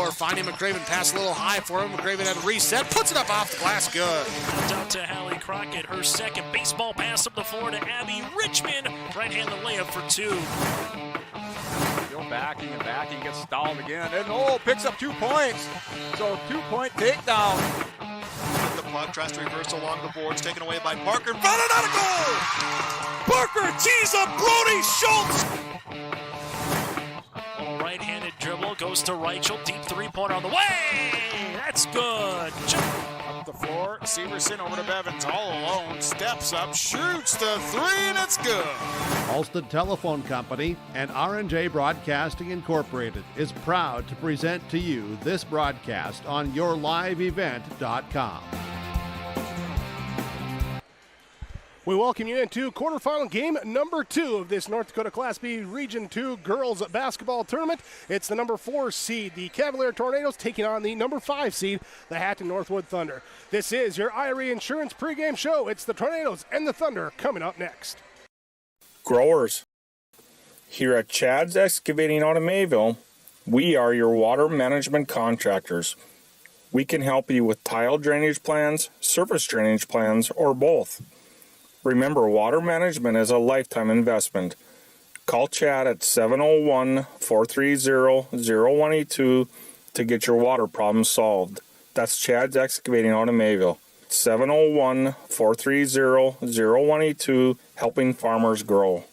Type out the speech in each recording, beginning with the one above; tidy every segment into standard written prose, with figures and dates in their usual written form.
floor, finding McCraven, pass a little high for him. McCraven had a reset, puts it up off the glass, good. Out to Hallie Crockett, her second baseball pass up the floor to Abby Richmond. Right-handed layup for two. Still backing and backing, gets stalled again, and picks up 2 points. So 2-point takedown. The puck tries to reverse along the boards, taken away by Parker. Followed out a goal! Parker tees up Brody Schultz! A right-handed dribble goes to Reichel. Deep three-pointer on the way. That's good. Up the floor, Severson over to Bevins all alone. Steps up, shoots the three, and it's good. Alston Telephone Company and R&J Broadcasting Incorporated is proud to present to you this broadcast on yourliveevent.com. We welcome you into quarterfinal game number 2 of this North Dakota Class B Region 2 girls basketball tournament. It's the number 4 seed, the Cavalier Tornadoes, taking on the number 5 seed, the Hatton Northwood Thunder. This is your IRE Insurance pregame show. It's the Tornadoes and the Thunder coming up next. Growers, here at Chad's Excavating out of Mayville, we are your water management contractors. We can help you with tile drainage plans, surface drainage plans, or both. Remember, water management is a lifetime investment. Call Chad at 701-430-0182 to get your water problems solved. That's Chad's Excavating out of Mayville. 701-430-0182, helping farmers grow.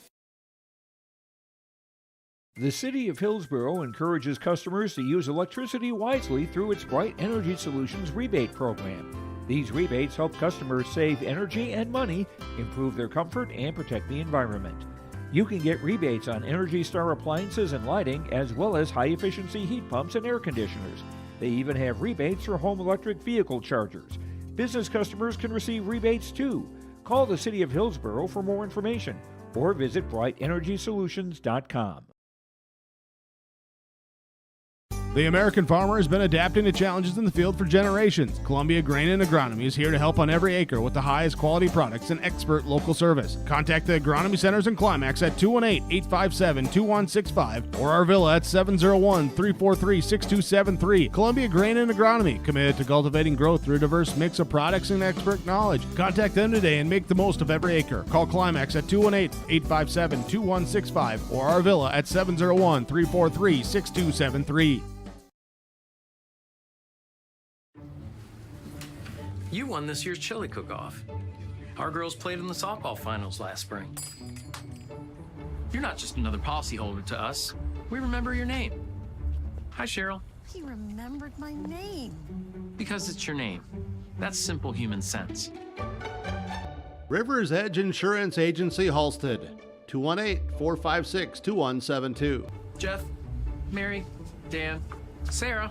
The City of Hillsborough encourages customers to use electricity wisely through its Bright Energy Solutions rebate program. These rebates help customers save energy and money, improve their comfort, and protect the environment. You can get rebates on Energy Star appliances and lighting, as well as high-efficiency heat pumps and air conditioners. They even have rebates for home electric vehicle chargers. Business customers can receive rebates too. Call the City of Hillsborough for more information or visit brightenergysolutions.com. The American farmer has been adapting to challenges in the field for generations. Columbia Grain and Agronomy is here to help on every acre with the highest quality products and expert local service. Contact the Agronomy Centers in Climax at 218-857-2165 or our Villa at 701-343-6273. Columbia Grain and Agronomy, committed to cultivating growth through a diverse mix of products and expert knowledge. Contact them today and make the most of every acre. Call Climax at 218-857-2165 or our Villa at 701-343-6273. You won this year's chili cook-off. Our girls played in the softball finals last spring. You're not just another policyholder to us. We remember your name. Hi, Cheryl. He remembered my name. Because it's your name. That's simple human sense. Rivers Edge Insurance Agency, Halstead, 218-456-2172. Jeff, Mary, Dan, Sarah.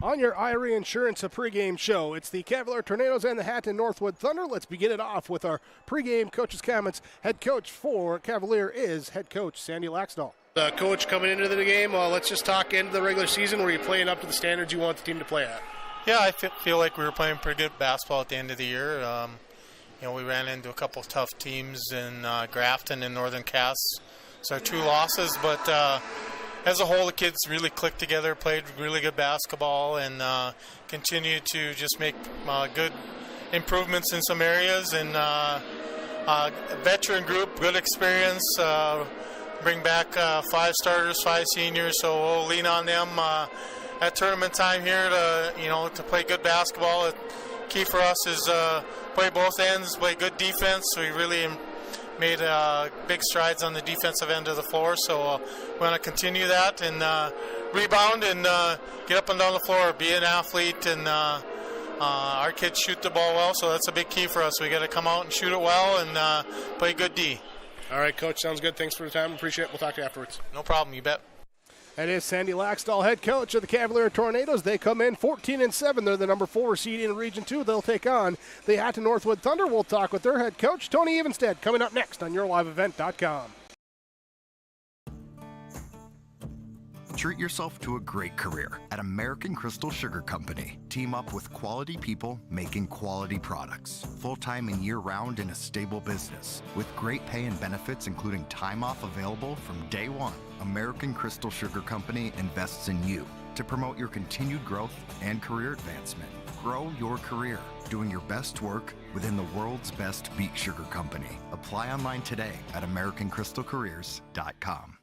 On your IRE Insurance pregame show, it's the Cavalier Tornadoes and the Hatton Northwood Thunder. Let's begin it off with our pregame coach's comments. Head coach for Cavalier is head coach Sandy Laxdal. Coach, coming into the game, let's just talk into the regular season. Were you playing up to the standards you want the team to play at? Yeah, I feel like we were playing pretty good basketball at the end of the year. We ran into a couple of tough teams in Grafton and Northern Cass. So our 2 losses, but as a whole, the kids really clicked together, played really good basketball, and continued to just make good improvements in some areas. And veteran group, good experience. Bring back 5 starters, 5 seniors, so we'll lean on them at tournament time here to play good basketball. The key for us is play both ends, play good defense. We really made big strides on the defensive end of the floor, so we want to continue that and rebound and get up and down the floor, be an athlete, and our kids shoot the ball well, so that's a big key for us. We got to come out and shoot it well and play good D. All right, Coach, sounds good. Thanks for the time. Appreciate it. We'll talk to you afterwards. No problem, you bet. That is Sandy Laxdal, head coach of the Cavalier Tornadoes. They come in 14-7. They're the number 4 seed in Region 2. They'll take on the Hatton Northwood Thunder. We'll talk with their head coach, Tony Evenstead, coming up next on yourliveevent.com. Treat yourself to a great career at American Crystal Sugar Company. Team up with quality people making quality products. Full-time and year-round in a stable business. With great pay and benefits including time off available from day one. American Crystal Sugar Company invests in you to promote your continued growth and career advancement. Grow your career, doing your best work within the world's best beet sugar company. Apply online today at AmericanCrystalCareers.com.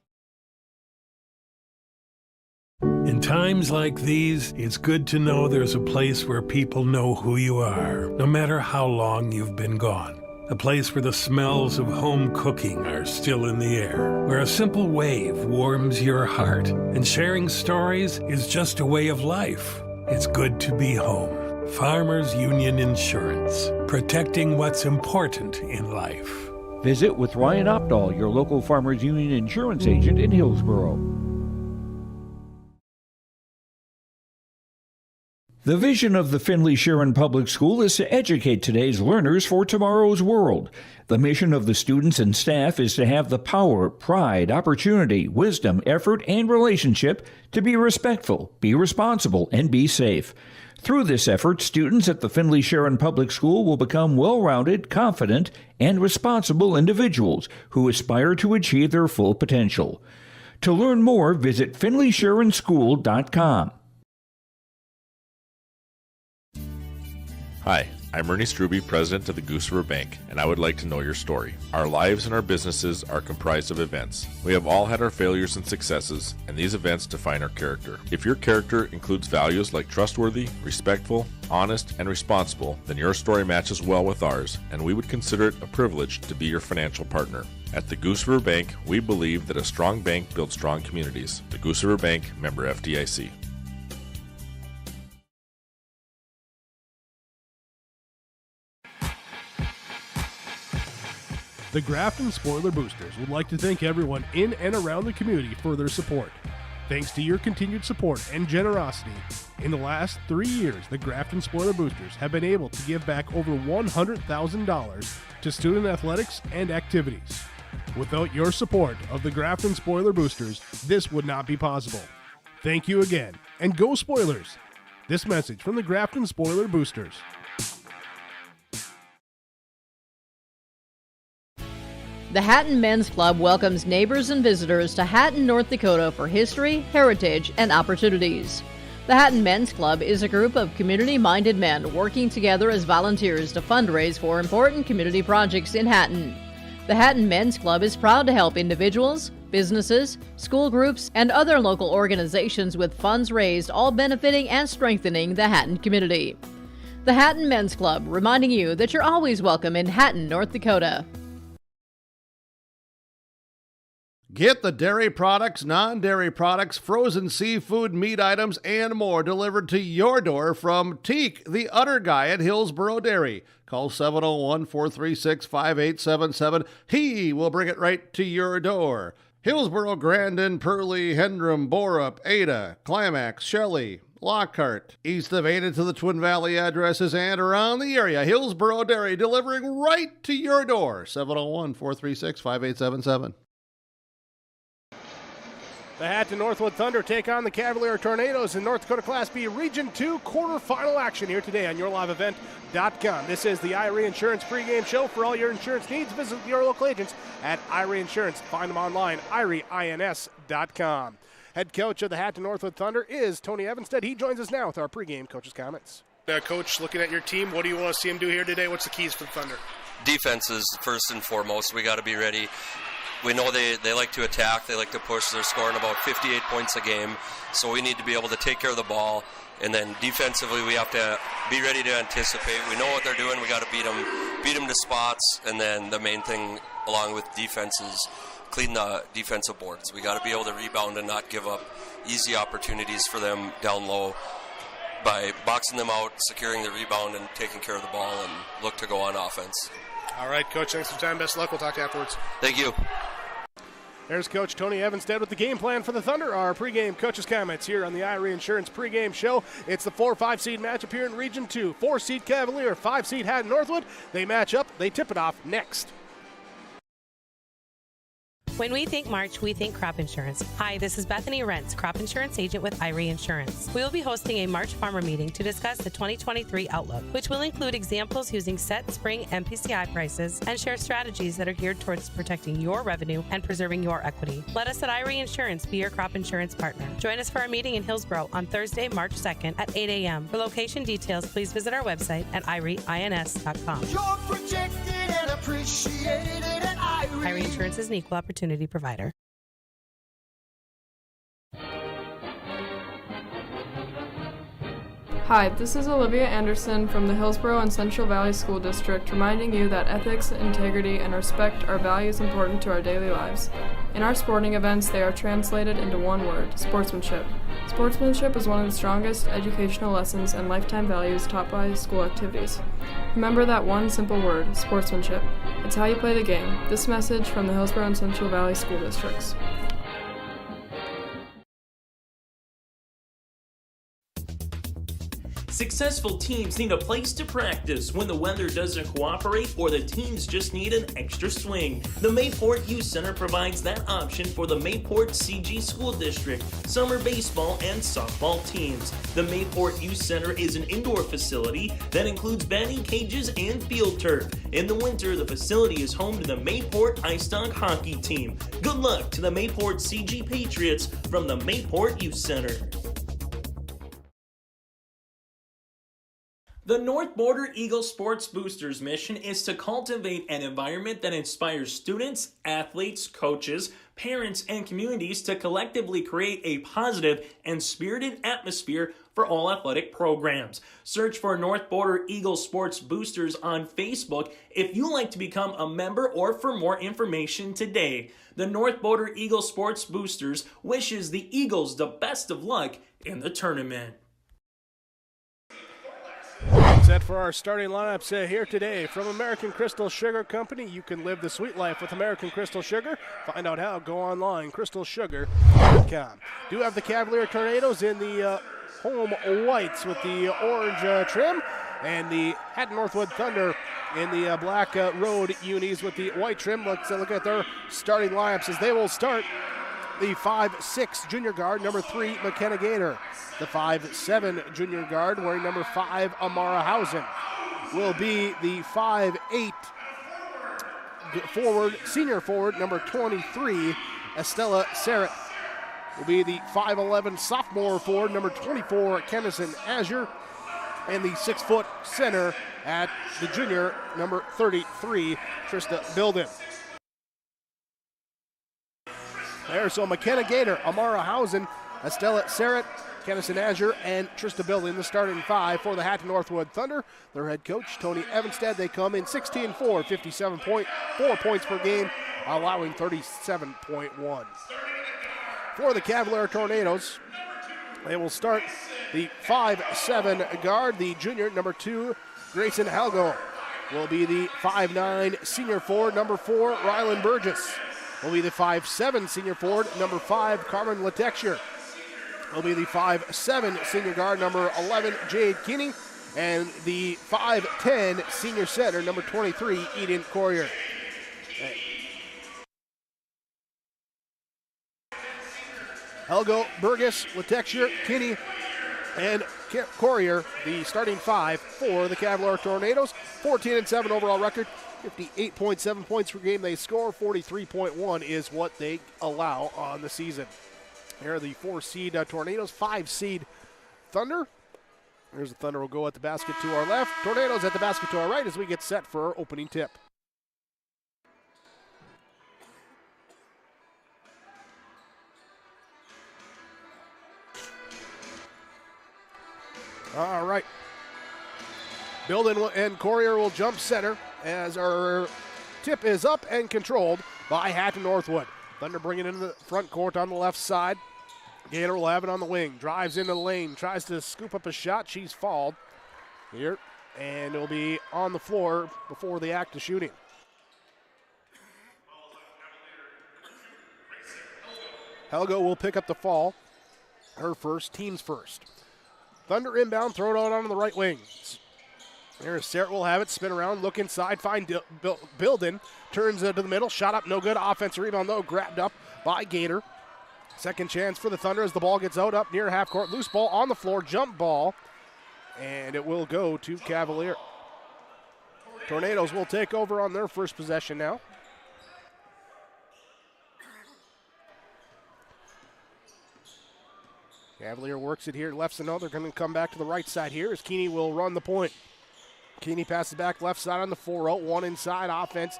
In times like these, it's good to know there's a place where people know who you are, no matter how long you've been gone. A place where the smells of home cooking are still in the air, where a simple wave warms your heart, and sharing stories is just a way of life. It's good to be home. Farmers Union Insurance, protecting what's important in life. Visit with Ryan Opdahl, your local Farmers Union insurance agent in Hillsboro. The vision of the Findlay Sharon Public School is to educate today's learners for tomorrow's world. The mission of the students and staff is to have the power, pride, opportunity, wisdom, effort, and relationship to be respectful, be responsible, and be safe. Through this effort, students at the Findlay Sharon Public School will become well-rounded, confident, and responsible individuals who aspire to achieve their full potential. To learn more, visit FindlaySharonSchool.com. Hi, I'm Ernie Struby, president of the Goose River Bank, and I would like to know your story. Our lives and our businesses are comprised of events. We have all had our failures and successes, and these events define our character. If your character includes values like trustworthy, respectful, honest, and responsible, then your story matches well with ours, and we would consider it a privilege to be your financial partner. At the Goose River Bank, we believe that a strong bank builds strong communities. The Goose River Bank, member FDIC. The Grafton Spoiler Boosters would like to thank everyone in and around the community for their support. Thanks to your continued support and generosity, in the last 3 years, the Grafton Spoiler Boosters have been able to give back over $100,000 to student athletics and activities. Without your support of the Grafton Spoiler Boosters, this would not be possible. Thank you again, and go Spoilers! This message from the Grafton Spoiler Boosters. The Hatton Men's Club welcomes neighbors and visitors to Hatton, North Dakota for history, heritage, and opportunities. The Hatton Men's Club is a group of community-minded men working together as volunteers to fundraise for important community projects in Hatton. The Hatton Men's Club is proud to help individuals, businesses, school groups, and other local organizations with funds raised, all benefiting and strengthening the Hatton community. The Hatton Men's Club, reminding you that you're always welcome in Hatton, North Dakota. Get the dairy products, non-dairy products, frozen seafood, meat items, and more delivered to your door from Teak, the Udder Guy at Hillsboro Dairy. Call 701-436-5877. He will bring it right to your door. Hillsboro, Grandin, Purley, Hendrum, Borup, Ada, Climax, Shelley, Lockhart. East of Ada to the Twin Valley addresses and around the area. Hillsboro Dairy delivering right to your door. 701-436-5877. The Hatton Northwood Thunder take on the Cavalier Tornadoes in North Dakota Class B Region 2 quarterfinal action here today on YourLiveEvent.com. This is the IRE Insurance pregame show. For all your insurance needs, visit your local agents at IRE Insurance. Find them online, IREINS.com. Head coach of the Hatton Northwood Thunder is Tony Evanstead. He joins us now with our pregame coach's comments. Coach, looking at your team, what do you want to see him do here today? What's the keys for the Thunder? Defense is first and foremost. We got to be ready. We know they like to attack, they like to push. They're scoring about 58 points a game, so we need to be able to take care of the ball. And then defensively, we have to be ready to anticipate. We know what they're doing. We got to beat them to spots. And then the main thing, along with defense, is clean the defensive boards. We got to be able to rebound and not give up easy opportunities for them down low by boxing them out, securing the rebound, and taking care of the ball, and look to go on offense. All right, Coach, thanks for your time. Best of luck. We'll talk to you afterwards. Thank you. There's Coach Tony Evanstead with the game plan for the Thunder. Our pregame coach's comments here on the IRE Insurance pregame show. It's the 4-5 seed matchup here in Region 2. 4-seed Cavalier, 5-seed Hatton Northwood. They match up. They tip it off next. When we think March, we think crop insurance. Hi, this is Bethany Rentz, crop insurance agent with Irie Insurance. We will be hosting a March farmer meeting to discuss the 2023 outlook, which will include examples using set spring MPCI prices and share strategies that are geared towards protecting your revenue and preserving your equity. Let us at Irie Insurance be your crop insurance partner. Join us for our meeting in Hillsborough on Thursday, March 2nd at 8 a.m. For location details, please visit our website at irieins.com. You're protected and appreciated at Irie. Irie Insurance is an equal opportunity provider. Hi, this is Olivia Anderson from the Hillsborough and Central Valley School District, reminding you that ethics, integrity, and respect are values important to our daily lives. In our sporting events, they are translated into one word: sportsmanship. Sportsmanship is one of the strongest educational lessons and lifetime values taught by school activities. Remember that one simple word: sportsmanship. It's how you play the game. This message from the Hillsborough and Central Valley School Districts. Successful teams need a place to practice when the weather doesn't cooperate or the teams just need an extra swing. The Mayport Youth Center provides that option for the Mayport CG School District summer baseball and softball teams. The Mayport Youth Center is an indoor facility that includes batting cages and field turf. In the winter, the facility is home to the Mayport Ice Dog hockey team. Good luck to the Mayport CG Patriots from the Mayport Youth Center. The North Border Eagle Sports Boosters mission is to cultivate an environment that inspires students, athletes, coaches, parents, and communities to collectively create a positive and spirited atmosphere for all athletic programs. Search for North Border Eagle Sports Boosters on Facebook if you'd like to become a member or for more information today. The North Border Eagle Sports Boosters wishes the Eagles the best of luck in the tournament. Set for our starting lineups here today from American Crystal Sugar Company. You can live the sweet life with American Crystal Sugar. Find out how. Go online, crystalsugar.com. Do have the Cavalier Tornadoes in the home whites with the orange trim, and the Hatton Northwood Thunder in the black road unis with the white trim. Let's look at their starting lineups as they will start. The 5'6" junior guard, number 3, McKenna Gator. The 5'7" junior guard, wearing number 5, Amara Housen, will be the 5'8" forward, senior forward, number 23, Estella Serrett. Will be the 5'11" sophomore forward, number 24, Kennison Azure. And the 6-foot center at the junior, number 33, Trista Bilden. There, so McKenna Gator, Amara Housen, Estella Serrett, Kennison Azure, and Trista Bilden, the starting 5 for the Hatton Northwood Thunder. Their head coach, Tony Evanstad, they come in 16-4, 57.4 points per game, allowing 37.1. For the Cavalier Tornadoes, they will start the 5'7" guard, the junior, number 2, Grayson Halgo. Will be the 5'9" senior forward, number 4, Rylan Burgess. Will be the 5'7" senior forward, number 5, Carmen Latexure. Will be the 5'7" senior guard, number 11, Jade Kinney. And the 5'10" senior center, number 23, Eden Courier. Helgo, Burgess, Latexure, Kinney, and Courier, the starting 5 for the Cavalier Tornadoes. 14-7 overall record. 58.7 points per game they score. 43.1 is what they allow on the season. Here are the 4-seed Tornadoes, 5-seed Thunder. Here's the Thunder will go at the basket to our left. Tornadoes at the basket to our right as we get set for our opening tip. All right. Bilden and Courier will jump center as our tip is up and controlled by Hatton Northwood. Thunder bringing it into the front court on the left side. Gator will have it on the wing. Drives into the lane. Tries to scoop up a shot. She's fouled here. And it'll be on the floor before the act of shooting. Helgo will pick up the fall. Her first, team's first. Thunder inbound, throw it out on the right wing. There's Sarah will have it, spin around, look inside, find Bilden, turns to the middle, shot up, no good. Offensive rebound though, grabbed up by Gator. Second chance for the Thunder as the ball gets out up near half court. Loose ball on the floor, jump ball, and it will go to Cavalier. Tornadoes will take over on their first possession now. Cavalier works it here, left side. They're going to come back to the right side here as Keeney will run the point. Keeney passes back left side on the 4-0, one inside offense.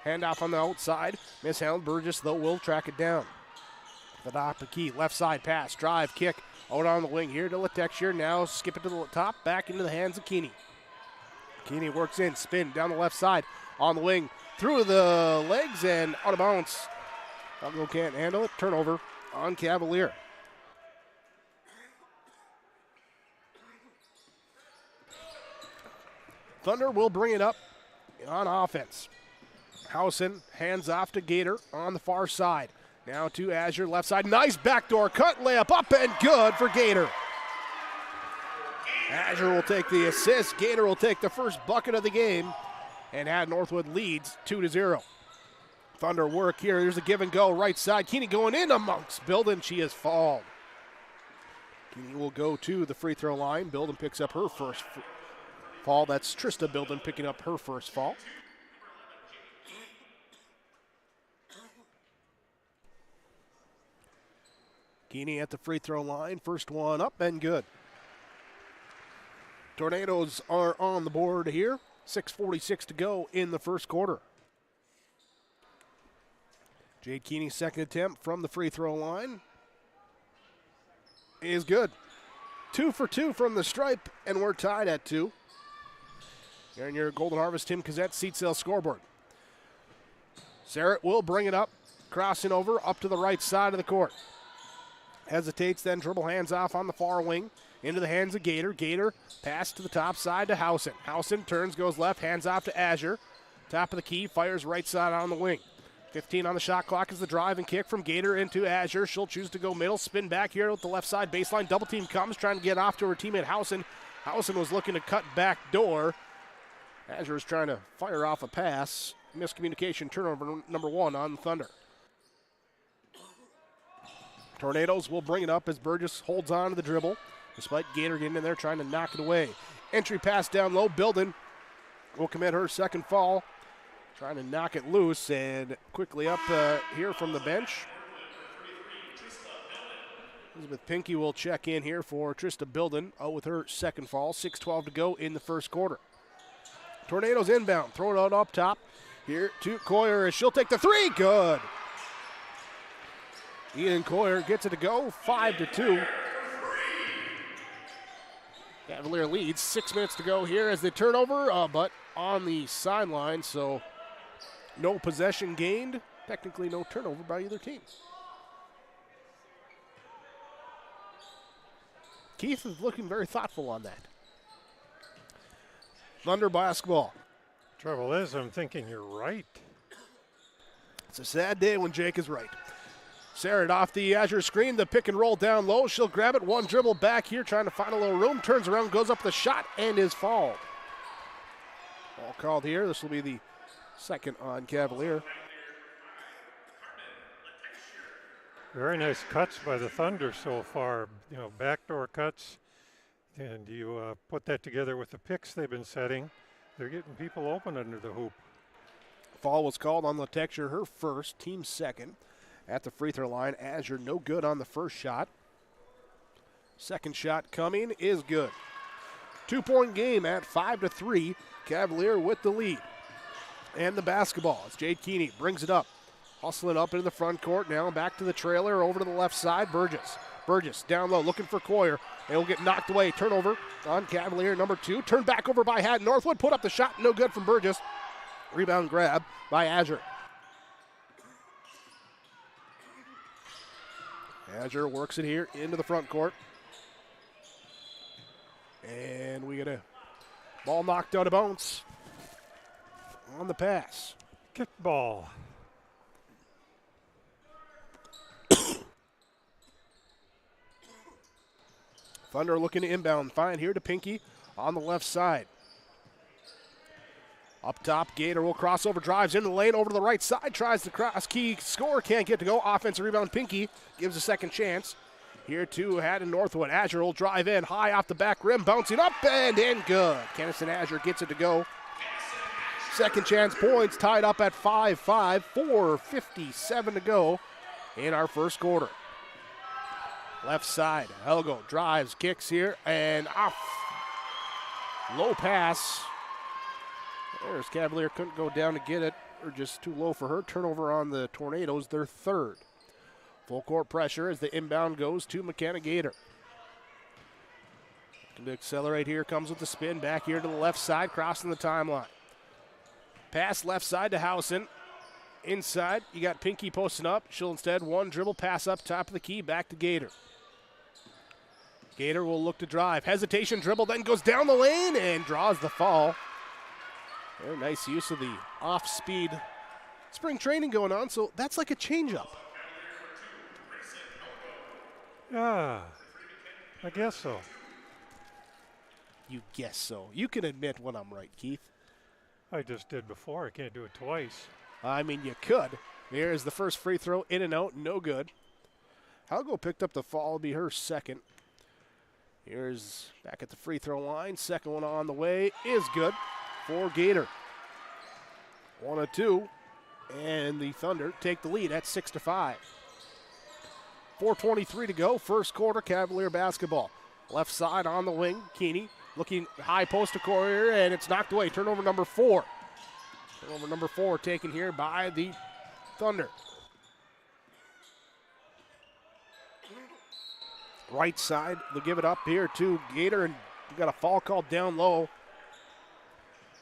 Handoff on the outside. Mishandled. Burgess, though, will track it down. The top of key, left side pass, drive, kick. Out on the wing here to Letexture. Now skip it to the top, back into the hands of Keeney. Keeney works in, spin down the left side on the wing. Through the legs and out of bounds. Falco can't handle it. Turnover on Cavalier. Thunder will bring it up on offense. Housen hands off to Gator on the far side. Now to Azure, left side. Nice backdoor cut, layup up and good for Gator. Azure will take the assist. Gator will take the first bucket of the game. And Northwood leads 2-0. Thunder work here. There's a give and go right side. Keeney going in amongst Bilden. She has fallen. Keeney will go to the free throw line. Bilden picks up her first fall. That's Trista Bilden picking up her first fall. Keeney at the free throw line. First one up and good. Tornadoes are on the board here. 6:46 to go in the first quarter. Jade Keeney's second attempt from the free throw line is good. 2 for 2 from the stripe, and we're tied at 2. Here in your Golden Harvest Tim Cassette seat sale scoreboard. Sarrett will bring it up, crossing over up to the right side of the court. Hesitates, then dribble hands off on the far wing into the hands of Gator. Gator pass to the top side to Housen. Housen turns, goes left, hands off to Azure. Top of the key, fires right side on the wing. 15 on the shot clock is the drive and kick from Gator into Azure. She'll choose to go middle, spin back here with the left side baseline. Double team comes, trying to get off to her teammate Housen. Housen was looking to cut back door. Azure is trying to fire off a pass. Miscommunication, turnover number 1 on Thunder. Tornadoes will bring it up as Burgess holds on to the dribble, despite Gator getting in there trying to knock it away. Entry pass down low. Bilden will commit her second foul, trying to knock it loose, and quickly up here from the bench. Elizabeth Pinky will check in here for Trista Bilden, out with her second foul. 6:12 to go in the first quarter. Tornadoes inbound, throw it out up top. Here to Coyer as she'll take the three. Good. Ian Coyer gets it to go, 5-2. Cavalier leads, 6 minutes to go here as they turn over, but on the sideline, so no possession gained. Technically no turnover by either team. Keith is looking very thoughtful on that. Thunder basketball. Trouble is, I'm thinking you're right. It's a sad day when Jake is right. Sarah off the Azure screen, the pick and roll down low. She'll grab it, one dribble back here, trying to find a little room. Turns around, goes up the shot, and is fouled. Ball called here. This will be the second on Cavalier. Very nice cuts by the Thunder so far. You know, backdoor cuts. And you put that together with the picks they've been setting. They're getting people open under the hoop. Foul was called on Letexture, her first, team second. At the free throw line, Azure no good on the first shot. Second shot coming is good. 2-point game at 5-3. Cavalier with the lead. And the basketball as Jade Keeney brings it up. Hustling up into the front court now. Back to the trailer, over to the left side. Burgess down low looking for Coyer. They will get knocked away. Turnover on Cavalier number 2. Turned back over by Hatton. Northwood put up the shot. No good from Burgess. Rebound grab by Azure. Azure works it here into the front court. And we get a ball knocked out of bounds on the pass. Kick ball. Thunder looking to inbound. Find here to Pinky on the left side. Up top, Gator will cross over, drives into the lane, over to the right side, tries to cross, key score, can't get to go. Offensive rebound, Pinky gives a second chance. Here to Hatton Northwood. Azure will drive in, high off the back rim, bouncing up and in good. Kennison Azure gets it to go. Second chance points, tied up at 5-5, 4:57 to go in our first quarter. Left side, Helgo drives, kicks here, and off. Low pass. There's Cavalier, couldn't go down to get it, or just too low for her. Turnover on the Tornadoes, their third. Full court pressure as the inbound goes to McKenna Gator. Looking to accelerate here, comes with the spin, back here to the left side, crossing the timeline. Pass left side to Housen. Inside, you got Pinky posting up. She'll instead one dribble, pass up top of the key, back to Gator. Gator will look to drive. Hesitation dribble, then goes down the lane and draws the foul. Very nice use of the off-speed spring training going on, so that's like a change-up. Yeah, I guess so. You guess so. You can admit when I'm right, Keith. I just did before. I can't do it twice. I mean, you could. There's the first free throw, in and out, no good. Helgo picked up the fall, be her second. Here's back at the free throw line. Second one on the way is good for Gator. 1 of 2, and the Thunder take the lead at 6-5. 4:23 to go, first quarter, Cavalier basketball. Left side on the wing, Keeney looking high post to Courier, and it's knocked away. Turnover number 4. Turnover number 4 taken here by the Thunder. Right side, they'll give it up here to Gator, and we've got a foul called down low.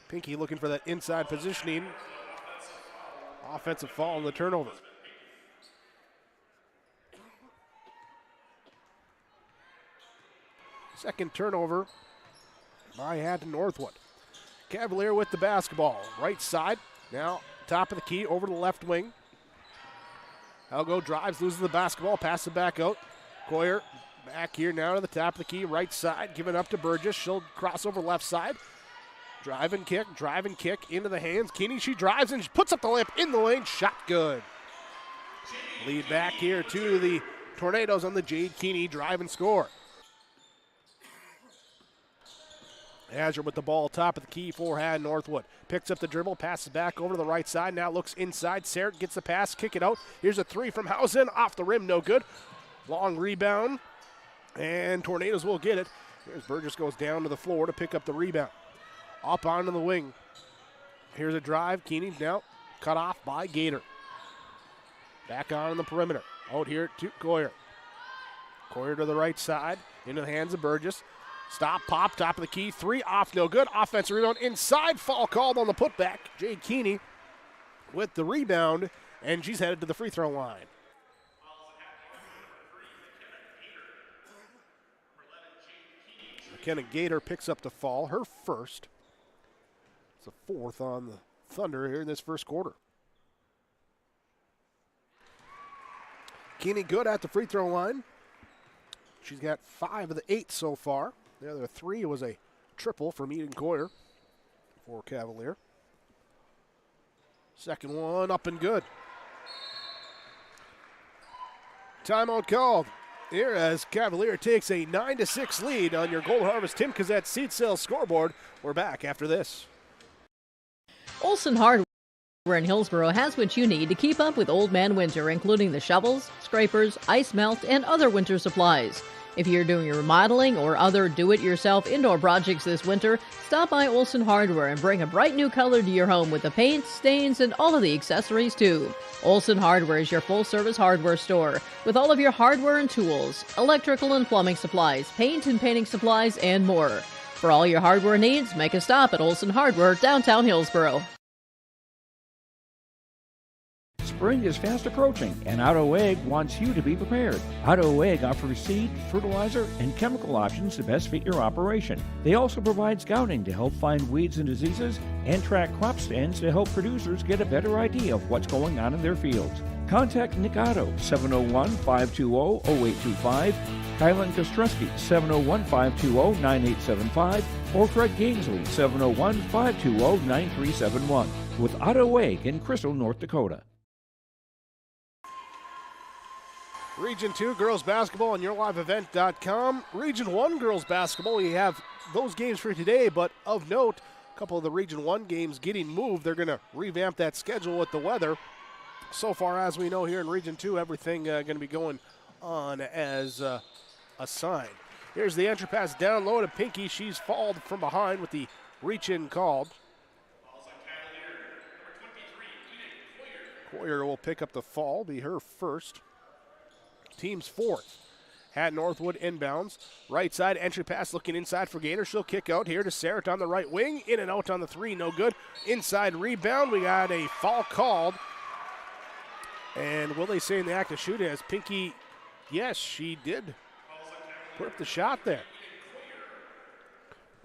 Pinky looking for that inside positioning. Offensive foul on the turnover. Second turnover by Hatton Northwood. Cavalier with the basketball. Right side, now top of the key, over to the left wing. Helgo drives, loses the basketball, passes it back out. Coyer back here now to the top of the key, right side, giving up to Burgess. She'll cross over left side. Drive and kick into the hands. Keeney, she drives and she puts up the layup in the lane. Shot good. Lead back here to the Tornadoes on the Jade Keeney drive and score. Azure with the ball, top of the key for Hatton Northwood. Picks up the dribble, passes back over to the right side. Now looks inside. Sarrett gets the pass, kick it out. Here's a three from Housen, off the rim, no good. Long rebound, and Tornadoes will get it. Here's Burgess goes down to the floor to pick up the rebound. Up onto the wing. Here's a drive. Keeney now cut off by Gator. Back on the perimeter. Out here to Coyer. Coyer to the right side, into the hands of Burgess. Stop, pop, top of the key. Three off, no good. Offensive rebound inside. Foul called on the putback. Jade Keeney with the rebound, and she's headed to the free throw line. McKenna Gator picks up the fall, her first. It's a fourth on the Thunder here in this first quarter. Keeney good at the free throw line. She's got 5 of the 8 so far. The other 3 was a triple from Eden Coyer for Cavalier. Second one up and good. Timeout called here as Cavalier takes a 9-6 lead on your Gold Harvest Tim Cazette seed sales scoreboard. We're back after this. Olson Hardware in Hillsboro has what you need to keep up with Old Man Winter, including the shovels, scrapers, ice melt, and other winter supplies. If you're doing your remodeling or other do-it-yourself indoor projects this winter, stop by Olson Hardware and bring a bright new color to your home with the paints, stains, and all of the accessories too. Olson Hardware is your full-service hardware store with all of your hardware and tools, electrical and plumbing supplies, paint and painting supplies, and more. For all your hardware needs, make a stop at Olson Hardware, downtown Hillsboro. Spring is fast approaching, and Auto Egg wants you to be prepared. Auto Egg offers seed, fertilizer, and chemical options to best fit your operation. They also provide scouting to help find weeds and diseases and track crop stands to help producers get a better idea of what's going on in their fields. Contact Nick Otto, 701-520-0825, Kylan Kostrowski, 701-520-9875, or Fred Gainsley, 701-520-9371, with Otto Wake in Crystal, North Dakota. Region 2 girls basketball on yourliveevent.com. Region 1 girls basketball, we have those games for today, but of note, a couple of the Region 1 games getting moved. They're going to revamp that schedule with the weather. So far as we know here in Region 2, everything going to be going on as assigned. Here's the entry pass down low to Pinky. She's fouled from behind with the reach-in called. Coyer will pick up the fall, be her first. Team's fourth. Hatton Northwood inbounds. Right side entry pass looking inside for Gaynor. She'll kick out here to Sarrett on the right wing. In and out on the three, no good. Inside rebound. We got a foul called. And will they say in the act of shooting as Pinky, yes, she did put up the shot there.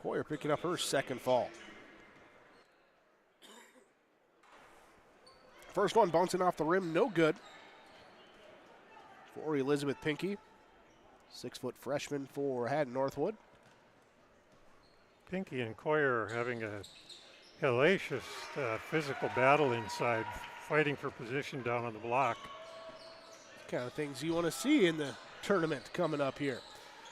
Coyer picking up her second foul. First one bouncing off the rim, no good. For Elizabeth Pinky, 6-foot freshman for Hatton Northwood. Pinky and Coyer are having a hellacious physical battle inside, fighting for position down on the block. Kind of things you want to see in the tournament coming up here.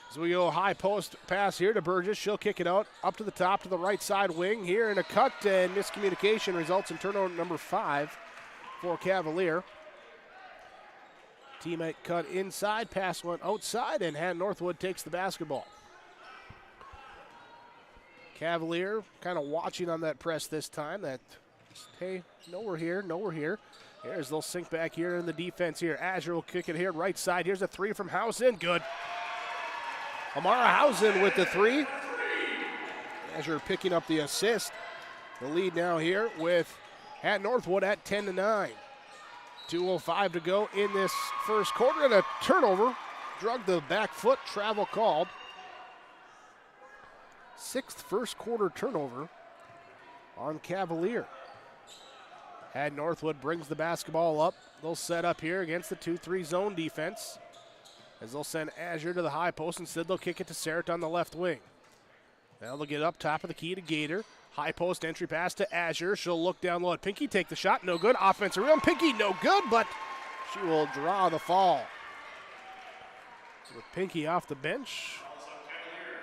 So we go high post pass here to Burgess. She'll kick it out up to the top to the right side wing here in a cut, and miscommunication results in turnover number 5 for Cavalier. Teammate cut inside, pass went outside, and Hatton Northwood takes the basketball. Cavalier kind of watching on that press this time. That, hey, no, we're here, no, we're here. Here's they'll sink back here in the defense here. Azure will kick it here, right side. Here's a three from Housen, good. Amara Housen with the three. Azure picking up the assist. The lead now here with Hatton Northwood at 10-9. 2:05 to go in this first quarter, and a turnover. Drug the back foot, travel called. 6th first quarter turnover on Cavalier. Hatton Northwood brings the basketball up. They'll set up here against the 2-3 zone defense as they'll send Azure to the high post. Instead, they'll kick it to Sarrett on the left wing. Now they'll get up top of the key to Gator. High post entry pass to Azure. She'll look down low at Pinky, take the shot, no good. Offensive rebound, Pinky, no good, but she will draw the fall. With Pinky off the bench,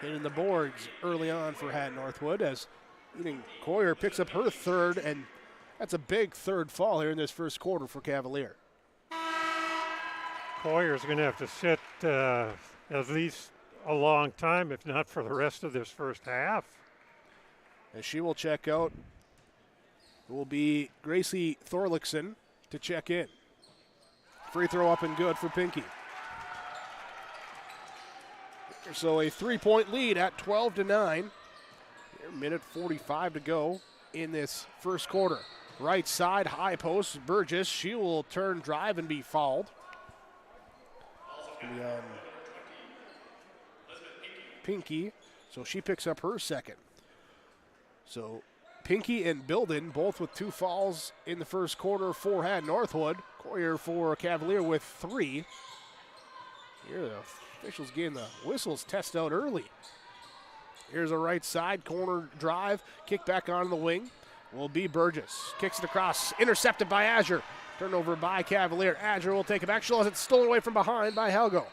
hitting the boards early on for Hatton Northwood as Coyer picks up her third, and that's a big third fall here in this first quarter for Cavalier. Coyer's going to have to sit at least a long time, if not for the rest of this first half. As she will check out, it will be Gracie Thorlickson to check in. Free throw up and good for Pinky. So a 3-point lead at 12-9. Minute 45 to go in this first quarter. Right side, high post, Burgess. She will turn, drive, and be fouled. Pinky, so she picks up her second. So Pinky and Bilden both with 2 fouls in the first quarter for Hatton Northwood. Coyer for Cavalier with 3. Here the officials getting the whistles test out early. Here's a right side corner drive, kick back on the wing. Will be Burgess. Kicks it across, intercepted by Azure. Turnover by Cavalier. Azure will take it back. She'll have it stolen away from behind by Helgo.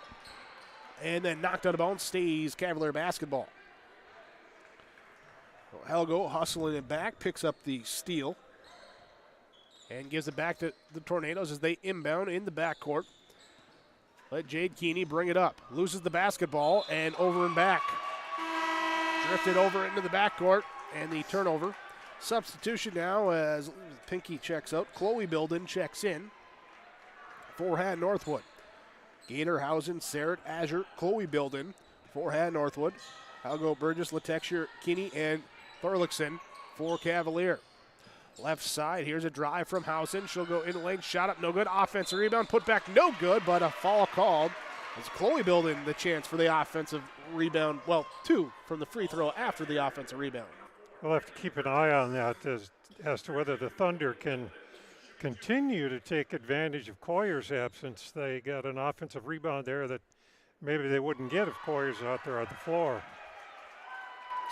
And then knocked out of bounds, stays Cavalier basketball. Helgo hustling it back, picks up the steal, and gives it back to the Tornadoes as they inbound in the backcourt. Let Jade Keeney bring it up. Loses the basketball, and over and back. Drifted over into the backcourt, and the turnover. Substitution now as Pinky checks out. Chloe Bilden checks in for Hatton Northwood. Gator, Housen, Sarrett, Azure, Chloe Bilden for Hatton Northwood. Helgo, Burgess, Latexure, Keeney, and Thorlickson for Cavalier. Left side, here's a drive from Housen. She'll go in the lane, shot up, no good. Offensive rebound, put back, no good, but a foul called. As Chloe Bilden the chance for the offensive rebound. Well, 2 from the free throw after the offensive rebound. We'll have to keep an eye on that as to whether the Thunder can continue to take advantage of Coyer's absence. They got an offensive rebound there that maybe they wouldn't get if Coyer's out there on the floor.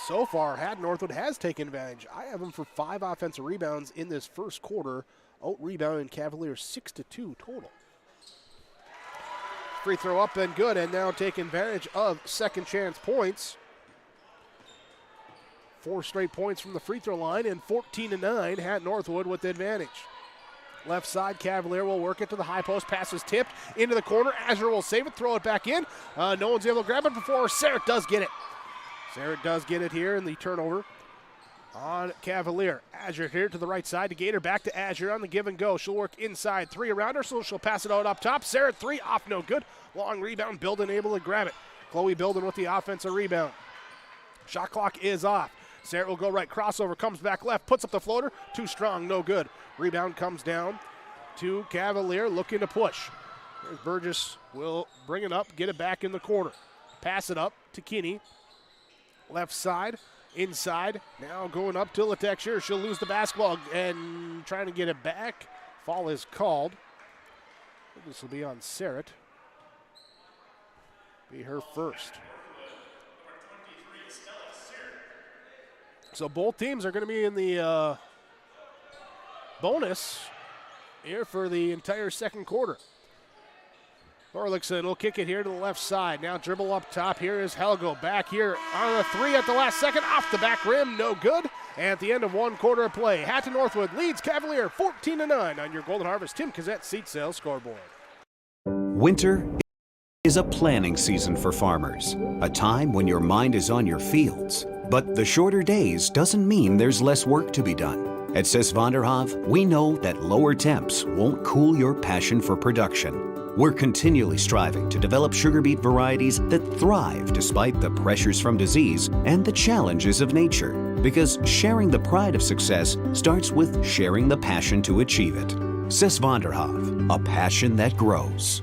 So far, Hatton Northwood has taken advantage. I have them for 5 offensive rebounds in this first quarter. Out-rebounding Cavaliers 6-2 total. Free throw up and good, and now taking advantage of second chance points. 4 straight points from the free throw line, and 14-9, Hatton Northwood with the advantage. Left side, Cavalier will work it to the high post. Pass is tipped into the corner. Azure will save it, throw it back in. No one's able to grab it before Sarah does get it. Sarah does get it here in the turnover on Cavalier. Azure here to the right side to Gator. Back to Azure on the give and go. She'll work inside. 3 around her, so she'll pass it out up top. Sarah 3 off, no good. Long rebound. Bilden able to grab it. Chloe Bilden with the offensive rebound. Shot clock is off. Sarah will go right, crossover, comes back left, puts up the floater. Too strong, no good. Rebound comes down to Cavalier, looking to push. There's Burgess will bring it up, get it back in the corner. Pass it up to Kinney. Left side, inside. Now going up to Letexture. She'll lose the basketball and trying to get it back. Foul is called. This will be on Sarah. Be her first. So both teams are going to be in the bonus here for the entire second quarter. Thorlickson will kick it here to the left side. Now dribble up top. Here is Helgo back here on a 3 at the last second. Off the back rim, no good. And at the end of 1 quarter of play, Hatton Northwood leads Cavalier 14-9 on your Golden Harvest Tim Cassette seat sales scoreboard. Winter is a planning season for farmers, a time when your mind is on your fields. But the shorter days doesn't mean there's less work to be done. At Sis van der Haaf, we know that lower temps won't cool your passion for production. We're continually striving to develop sugar beet varieties that thrive despite the pressures from disease and the challenges of nature. Because sharing the pride of success starts with sharing the passion to achieve it. Sis van der Haaf, a passion that grows.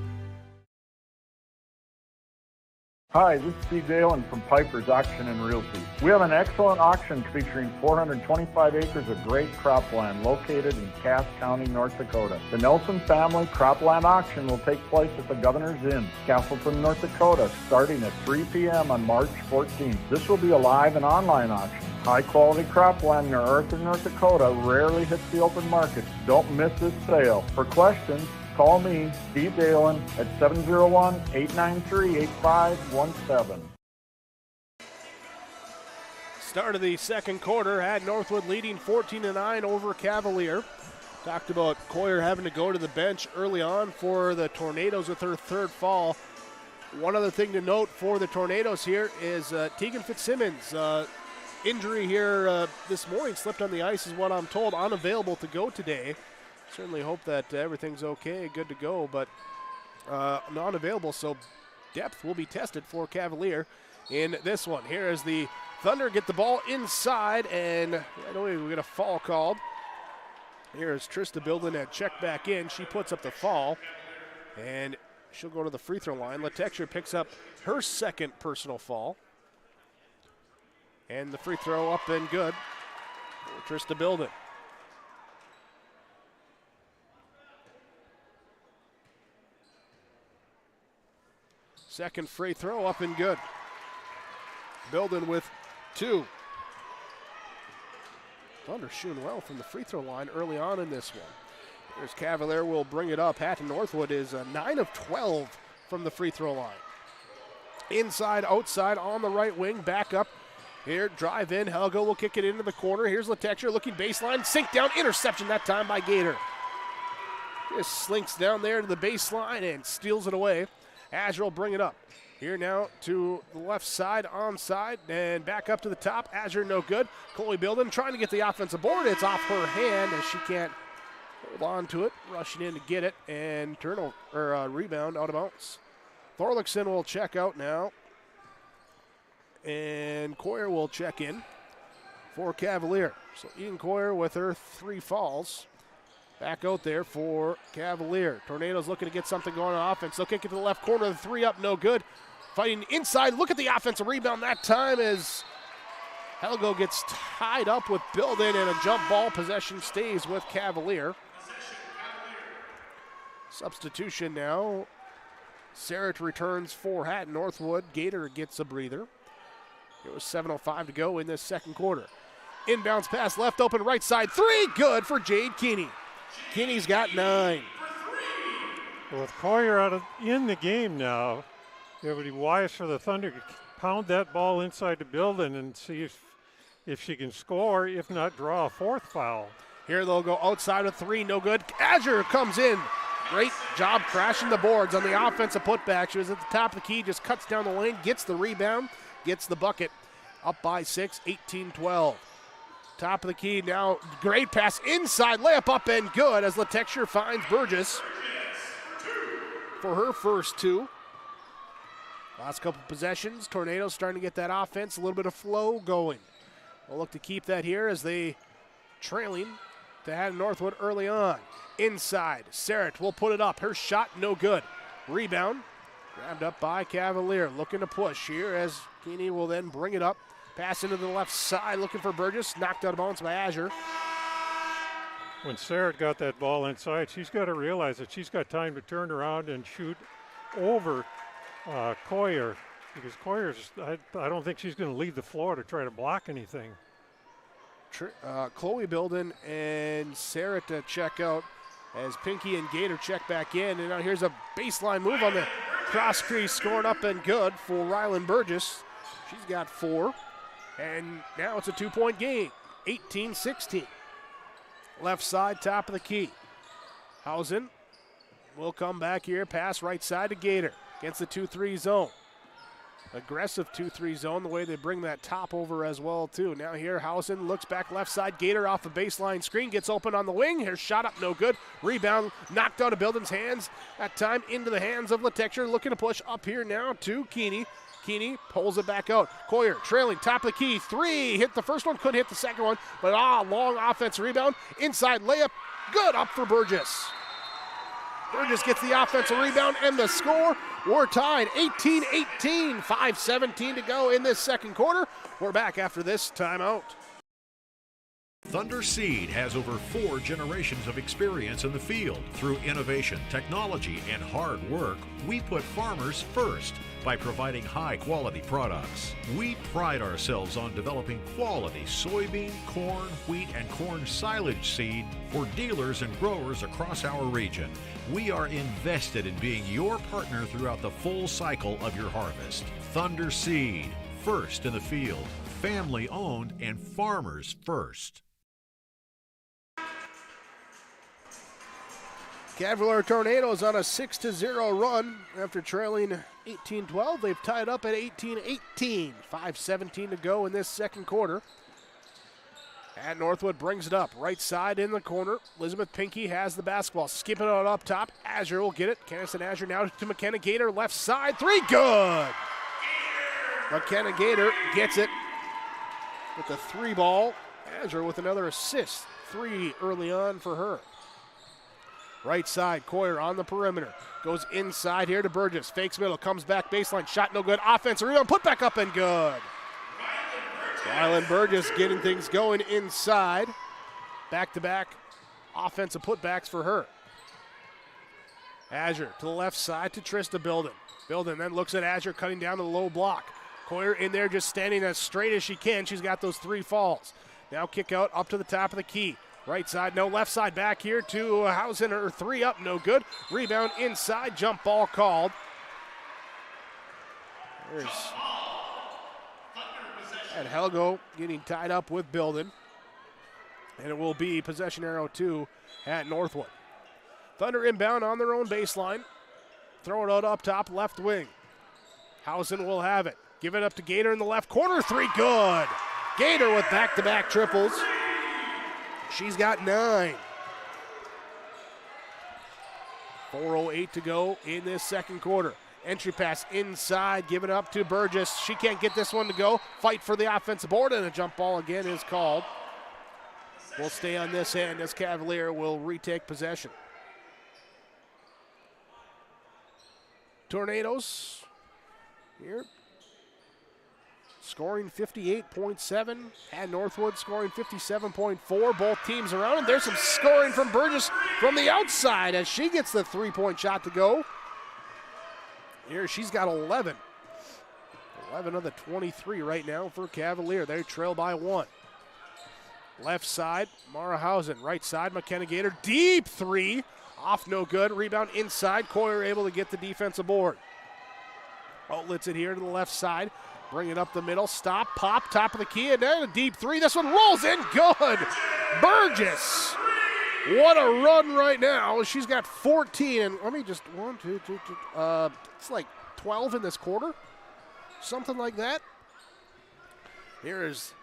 Hi, this is Steve Dalen from Piper's Auction and Realty. We have an excellent auction featuring 425 acres of great cropland located in Cass County, North Dakota. The Nelson Family Cropland Auction will take place at the Governor's Inn, Castleton, North Dakota, starting at 3 p.m. on March 14th. This will be a live and online auction. High-quality cropland near Arthur, North Dakota rarely hits the open market. Don't miss this sale. For questions, call me, Steve Dalen, at 701-893-8517. Start of the second quarter had Northwood leading 14-9 over Cavalier. Talked about Coyer having to go to the bench early on for the Tornadoes with her 3rd fall. One other thing to note for the Tornadoes here is Tegan Fitzsimmons. Injury here this morning, slipped on the ice is what I'm told, unavailable to go today. Certainly hope that everything's okay, good to go, but not available, so depth will be tested for Cavalier in this one. Here is the Thunder get the ball inside, and right away we get a foul called. Here is Trista Bilden and check back in. She puts up the foul, and she'll go to the free throw line. Letexture picks up her 2nd personal foul. And the free throw up and good for Trista Bilden. Second free throw up and good. Bilden with 2. Thunder shooting well from the free throw line early on in this one. Here's Cavalier will bring it up. Hatton Northwood is 9 of 12 from the free throw line. Inside, outside, on the right wing, back up. Here, drive in. Helgo will kick it into the corner. Here's Letexture looking baseline. Sink down. Interception that time by Gator. Just slinks down there to the baseline and steals it away. Azure will bring it up. Here now to the left side, onside, and back up to the top. Azure no good. Chloe Bilden trying to get the offensive board. It's off her hand as she can't hold on to it. Rushing in to get it, and turnover or rebound out of bounds. Thorlickson will check out now. And Coyer will check in for Cavalier. So Ian Coyer with her 3 falls. Back out there for Cavalier. Tornadoes looking to get something going on offense. They'll kick it to the left corner. The 3 up, no good. Fighting inside. Look at the offensive rebound that time as Helgo gets tied up with Bilden, and a jump ball. Possession stays with Cavalier. Substitution now Sarrett returns for Hatton. Northwood. Gator gets a breather. It was 7:05 to go in this second quarter. Inbounds pass left open right side. 3, good for Jade Keeney. Keeney's got 9. Well, with Coyer in the game now, it would be wise for the Thunder to pound that ball inside the building and see if she can score, if not draw a 4th foul. Here they'll go outside with 3, no good. Azure comes in. Great job crashing the boards on the offensive putback. She was at the top of the key, just cuts down the lane, gets the rebound, gets the bucket. Up by 6, 18-12. Top of the key now, great pass inside, layup up and good as Letexture finds Burgess for her first 2. Last couple possessions, Tornadoes starting to get that offense, a little bit of flow going. We'll look to keep that here as they trailing to Hatton Northwood early on. Inside, Sarrett will put it up. Her shot no good. Rebound, grabbed up by Cavalier. Looking to push here as Keeney will then bring it up. Pass into the left side, looking for Burgess. Knocked out of bounds by Azure. When Sarrett got that ball inside, she's got to realize that she's got time to turn around and shoot over Coyer, because Coyer's, I don't think she's going to leave the floor to try to block anything. Chloe Bilden and Sarrett to check out as Pinky and Gator check back in. And now here's a baseline move on the cross crease, scoring up and good for Rylan Burgess. She's got 4. And now it's a 2-point game, 18-16. Left side, top of the key. Hausen will come back here, pass right side to Gator against the 2-3 zone. Aggressive 2-3 zone, the way they bring that top over as well, too. Now here, Hausen looks back left side. Gator off the baseline screen, gets open on the wing. Here's shot up, no good. Rebound knocked out of Bilden's hands. That time into the hands of Letexture. Looking to push up here now to Keeney. Keeney pulls it back out. Coyer trailing, top of the key. 3, hit the first one, couldn't hit the second one. But long offense rebound. Inside layup, good up for Burgess. Burgess gets the offensive rebound and the score. We're tied 18-18, 5:17 to go in this second quarter. We're back after this timeout. Thunder Seed has over 4 generations of experience in the field. Through innovation, technology, and hard work, we put farmers first by providing high-quality products. We pride ourselves on developing quality soybean, corn, wheat, and corn silage seed for dealers and growers across our region. We are invested in being your partner throughout the full cycle of your harvest. Thunder Seed, first in the field, family-owned, and farmers first. Cavalier Tornadoes on a 6-0 run after trailing 18-12. They've tied up at 18-18. 5:17 to go in this second quarter. And Northwood brings it up. Right side in the corner. Elizabeth Pinky has the basketball. Skipping it up top. Azure will get it. Candace and Azure now to McKenna Gator. Left side. 3, good. McKenna Gator gets it with the 3 ball. Azure with another assist. 3 early on for her. Right side, Coyer on the perimeter. Goes inside here to Burgess. Fakes middle, comes back baseline. Shot no good. Offensive rebound, put back up and good. Rylan Burgess getting things going inside. Back-to-back offensive putbacks for her. Azure to the left side to Trista Bilden. Bilden then looks at Azure cutting down to the low block. Coyer in there just standing as straight as she can. She's got those 3 falls. Now kick out up to the top of the key. Right side, no, left side back here to Hausen, her 3 up, no good. Rebound inside, jump ball called. There's and Helgo getting tied up with Bilden. And it will be possession arrow 2 at Northwood. Thunder inbound on their own baseline. Throw it out up top, left wing. Hausen will have it. Give it up to Gator in the left corner, 3, good. Gator with back-to-back triples. She's got 9. 4:08 to go in this second quarter. Entry pass inside, give it up to Burgess. She can't get this one to go. Fight for the offensive board, and a jump ball again is called. We'll stay on this end as Cavalier will retake possession. Tornadoes here. Scoring 58.7, and Northwood scoring 57.4. Both teams around, and there's some scoring from Burgess from the outside as she gets the 3-point shot to go. Here she's got 11. 11 of the 23 right now for Cavalier. They trail by 1. Left side, Marahausen. Right side, McKenna Gator. Deep three. Off, no good. Rebound inside. Coyer able to get the defensive board. Outlets it here to the left side. Bring it up the middle. Stop, pop, top of the key, and then a deep three. This one rolls in. Good. Burgess. What a run right now. She's got 14. And let me just, 1, 2, 3, 2. It's like 12 in this quarter. Something like that. Here's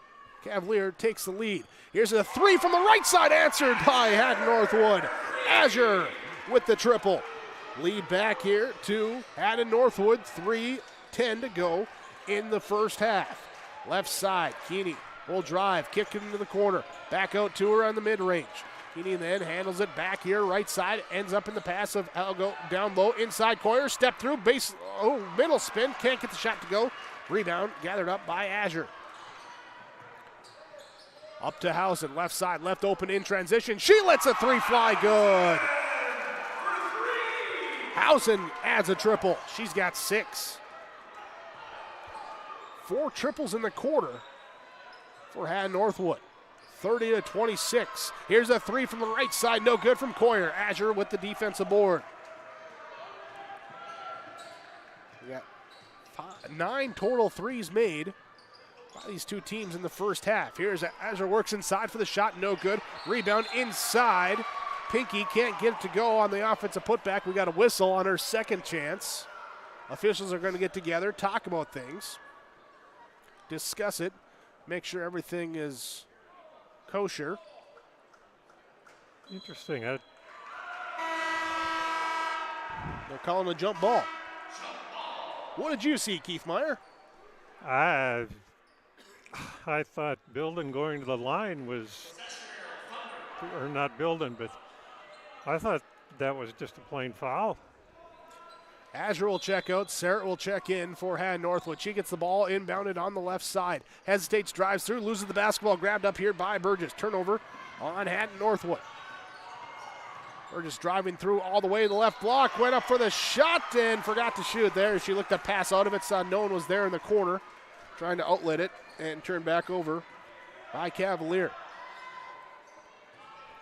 Cavalier takes the lead. Here's a three from the right side, answered by Hatton Northwood. Azure with the triple. Lead back here to Hatton Northwood. 3:10 to go in the first half. Left side, Keeney will drive, kick it into the corner. Back out to her on the mid-range. Keeney then handles it back here, right side, ends up in the pass of Algo down low, inside Coyer, step through, base, middle spin, can't get the shot to go. Rebound gathered up by Azure. Up to Hausen, left side, left open in transition. She lets a three fly, good. Hausen adds a triple. She's got 6. 4 triples in the quarter for Hatton Northwood. 30-26. Here's a three from the right side, no good from Coyer. Azure with the defensive board. We got 9 total threes made by these two teams in the first half. Here's Azure works inside for the shot, no good. Rebound inside. Pinky can't get it to go on the offensive putback. We got a whistle on her second chance. Officials are going to get together, talk about things, discuss it, make sure everything is kosher. Interesting. They're calling a jump ball. What did you see, Keith Meyer? I thought Bilden going to the line was, or not Bilden, but I thought that was just a plain foul. Azure will check out. Sarah will check in for Hatton Northwood. She gets the ball inbounded on the left side. Hesitates, drives through, loses the basketball. Grabbed up here by Burgess. Turnover on Hatton Northwood. Burgess driving through all the way to the left block. Went up for the shot and forgot to shoot there. She looked to pass out of it. Saw no one was there in the corner. Trying to outlet it and turn back over by Cavalier.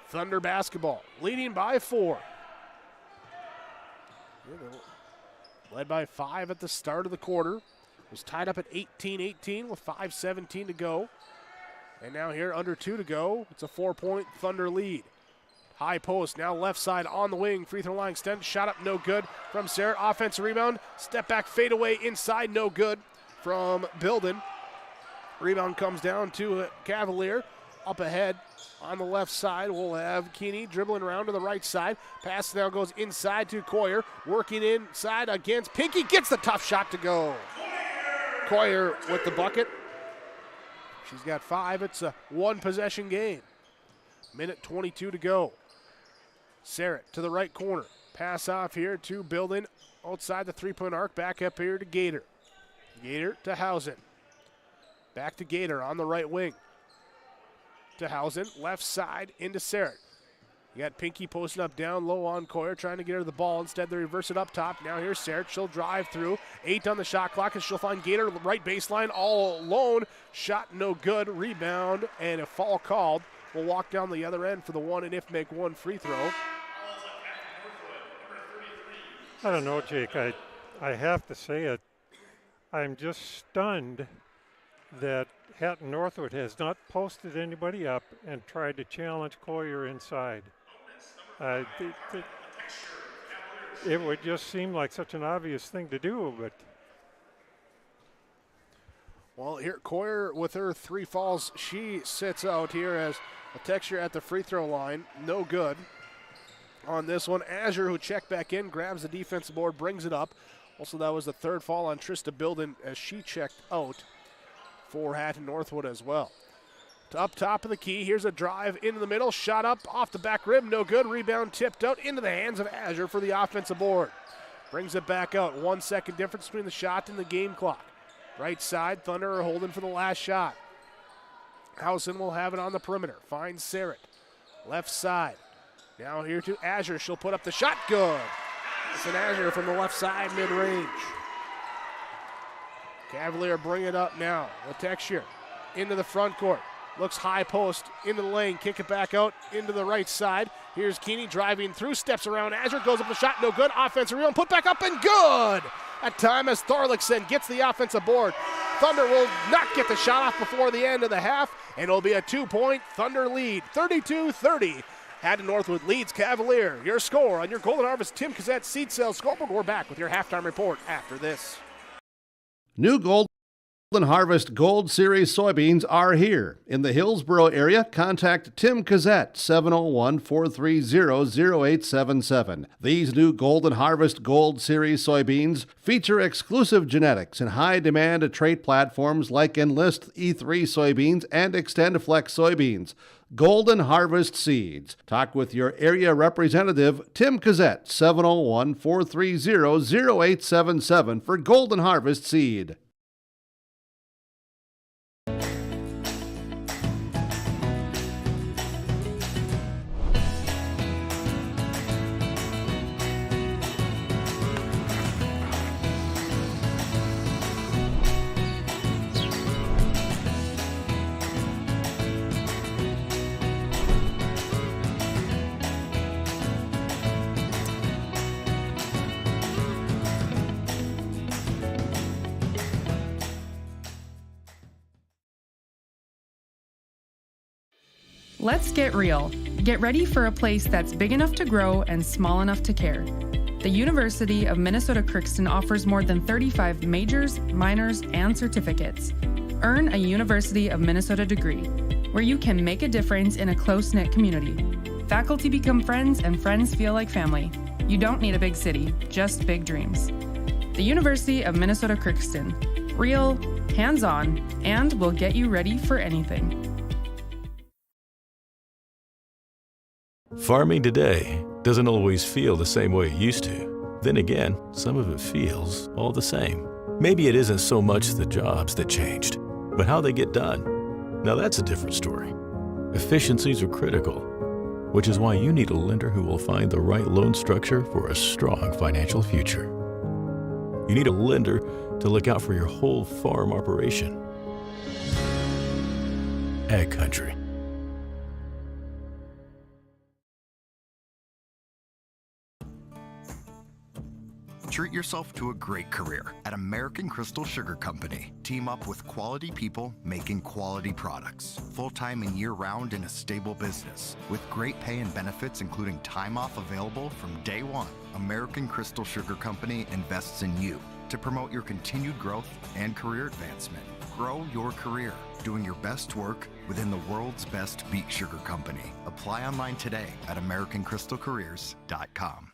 Thunder basketball leading by 4. Led by 5 at the start of the quarter. Was tied up at 18-18 with 5:17 to go. And now here, under 2 to go, it's a 4-point Thunder lead. High post, now left side on the wing. Free throw line extended, shot up, no good from Sarah. Offensive rebound, step back, fade away inside, no good from Bilden. Rebound comes down to Cavalier. Up ahead on the left side, we'll have Keeney dribbling around to the right side. Pass now goes inside to Coyer. Working inside against Pinky. Gets the tough shot to go. Coyer with the bucket. She's got 5. It's a 1-possession game. Minute 22 to go. Sarah to the right corner. Pass off here to Bilden outside the 3-point arc. Back up here to Gator. Gator to Hausen. Back to Gator on the right wing. To Hausen, left side into Sarah. You got Pinky posted up down low on Coyer, trying to get her the ball. Instead, they reverse it up top. Now here's Sarah. She'll drive through. 8 on the shot clock, and she'll find Gator right baseline all alone. Shot no good. Rebound and a foul called. We'll walk down the other end for the one and if make one free throw. I don't know, Jake. I have to say it. I'm just stunned that Hatton Northwood has not posted anybody up and tried to challenge Coyer inside. It would just seem like such an obvious thing to do, but. Well, here Coyer with her 3 fouls, she sits out here as a texture at the free throw line. No good on this one. Azure, who checked back in, grabs the defensive board, brings it up. Also, that was the 3rd foul on Trista Bilden as she checked out for Hatton Northwood as well. Up top of the key, here's a drive into the middle, shot up off the back rim, no good. Rebound tipped out into the hands of Azure for the offensive board. Brings it back out. 1 second difference between the shot and the game clock. Right side, Thunder are holding for the last shot. Hausen will have it on the perimeter. Finds Sarah. Left side. Now here to Azure. She'll put up the shot. Good. Sinazir from the left side, mid-range. Cavalier bring it up now. Latexure into the front court. Looks high post into the lane. Kick it back out into the right side. Here's Keeney driving through, steps around Azure, goes up the shot, no good. Offensive rebound, put back up and good. At time as Thorlickson gets the offensive board. Thunder will not get the shot off before the end of the half, and it'll be a 2-point Thunder lead, 32-30. Hatton Northwood leads Cavalier. Your score on your Golden Harvest Tim Cassette seed sales scoreboard. We're back with your halftime report after this. New Golden Harvest Gold Series soybeans are here. In the Hillsboro area, contact Tim Cassette, 701-430-0877. These new Golden Harvest Gold Series soybeans feature exclusive genetics and high-demand trait platforms like Enlist E3 soybeans and XtendFlex soybeans. Golden Harvest Seeds. Talk with your area representative, Tim Cassette, 701-430-0877 for Golden Harvest Seed. Let's get real. Get ready for a place that's big enough to grow and small enough to care. The University of Minnesota Crookston offers more than 35 majors, minors, and certificates. Earn a University of Minnesota degree, where you can make a difference in a close-knit community. Faculty become friends and friends feel like family. You don't need a big city, just big dreams. The University of Minnesota Crookston. Real, hands-on, and will get you ready for anything. Farming today doesn't always feel the same way it used to. Then again, some of it feels all the same. Maybe it isn't so much the jobs that changed, but how they get done. Now that's a different story. Efficiencies are critical, which is why you need a lender who will find the right loan structure for a strong financial future. You need a lender to look out for your whole farm operation. Ag Country. Treat yourself to a great career at American Crystal Sugar Company. Team up with quality people making quality products. Full-time and year-round in a stable business. With great pay and benefits including time off available from day one. American Crystal Sugar Company invests in you to promote your continued growth and career advancement. Grow your career, doing your best work within the world's best beet sugar company. Apply online today at AmericanCrystalCareers.com.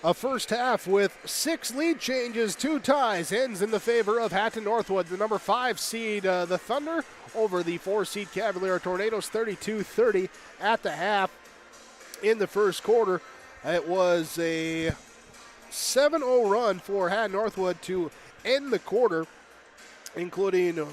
A first half with 6 lead changes, 2 ties, ends in the favor of Hatton Northwood. The number 5 seed, the Thunder, over the 4 seed Cavalier Tornadoes, 32-30 at the half. In the first quarter, it was a 7-0 run for Hatton Northwood to end the quarter, including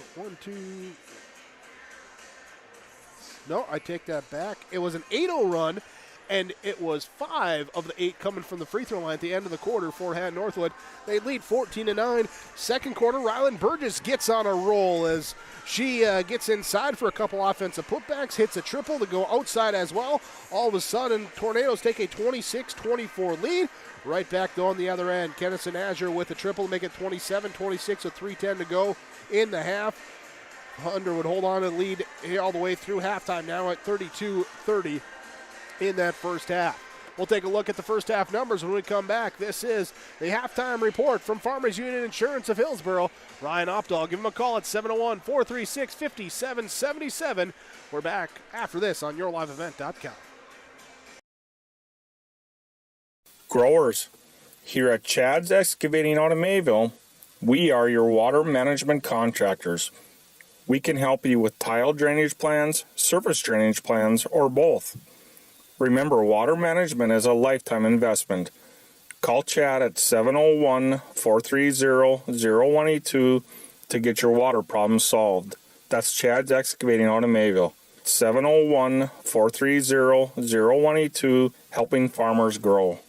I take that back. It was an 8-0 run, and it was 5 of the 8 coming from the free throw line at the end of the quarter for Hatton Northwood. They lead 14-9. Second quarter, Rylan Burgess gets on a roll as she gets inside for a couple offensive putbacks, hits a triple to go outside as well. All of a sudden, Tornadoes take a 26-24 lead. Right back, though, on the other end, Kennison Azure with a triple to make it 27-26 with 3:10 to go in the half. Thunder would hold on to the lead all the way through halftime, now at 32-30 in that first half. We'll take a look at the first half numbers when we come back. This is the halftime report from Farmers Union Insurance of Hillsboro. Ryan Opdahl, give him a call at 701-436-5777. We're back after this on YourLiveEvent.com. Growers, here at Chad's Excavating out of Mayville, we are your water management contractors. We can help you with tile drainage plans, surface drainage plans, or both. Remember, water management is a lifetime investment. Call Chad at 701-430-0182 to get your water problems solved. That's Chad's Excavating out of Mayville. 701-430-0182, helping farmers grow.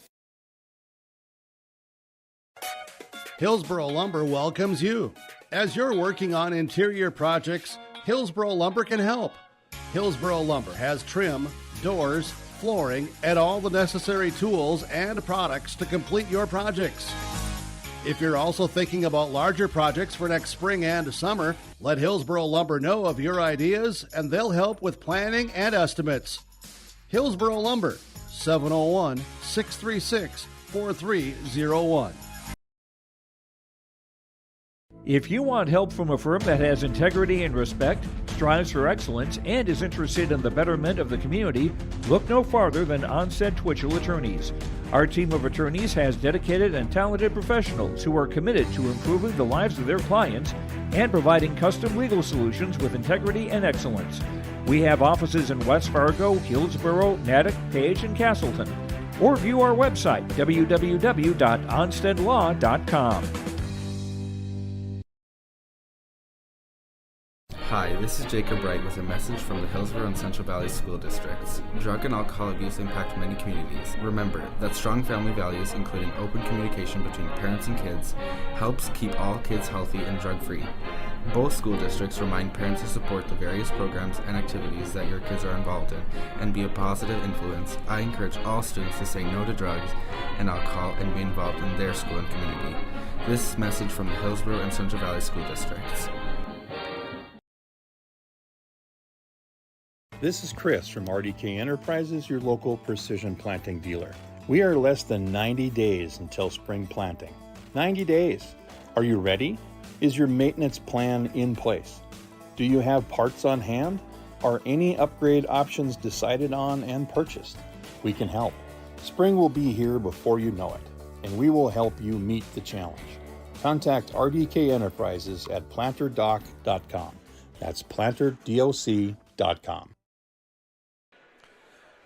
Hillsboro Lumber welcomes you. As you're working on interior projects, Hillsboro Lumber can help. Hillsboro Lumber has trim, doors, flooring, and all the necessary tools and products to complete your projects. If you're also thinking about larger projects for next spring and summer, let Hillsboro Lumber know of your ideas and they'll help with planning and estimates. Hillsboro Lumber, 701-636-4301. If you want help from a firm that has integrity and respect, strives for excellence, and is interested in the betterment of the community, look no farther than Onstead Twitchell Attorneys. Our team of attorneys has dedicated and talented professionals who are committed to improving the lives of their clients and providing custom legal solutions with integrity and excellence. We have offices in West Fargo, Hillsboro, Natick, Page, and Castleton. Or view our website, www.onsteadlaw.com. Hi, this is Jacob Wright with a message from the Hillsboro and Central Valley School Districts. Drug and alcohol abuse impact many communities. Remember that strong family values, including open communication between parents and kids, helps keep all kids healthy and drug-free. Both school districts remind parents to support the various programs and activities that your kids are involved in and be a positive influence. I encourage all students to say no to drugs and alcohol and be involved in their school and community. This message from the Hillsboro and Central Valley School Districts. This is Chris from RDK Enterprises, your local precision planting dealer. We are less than 90 days until spring planting. 90 days. Are you ready? Is your maintenance plan in place? Do you have parts on hand? Are any upgrade options decided on and purchased? We can help. Spring will be here before you know it, and we will help you meet the challenge. Contact RDK Enterprises at planterdoc.com. That's planterdoc.com.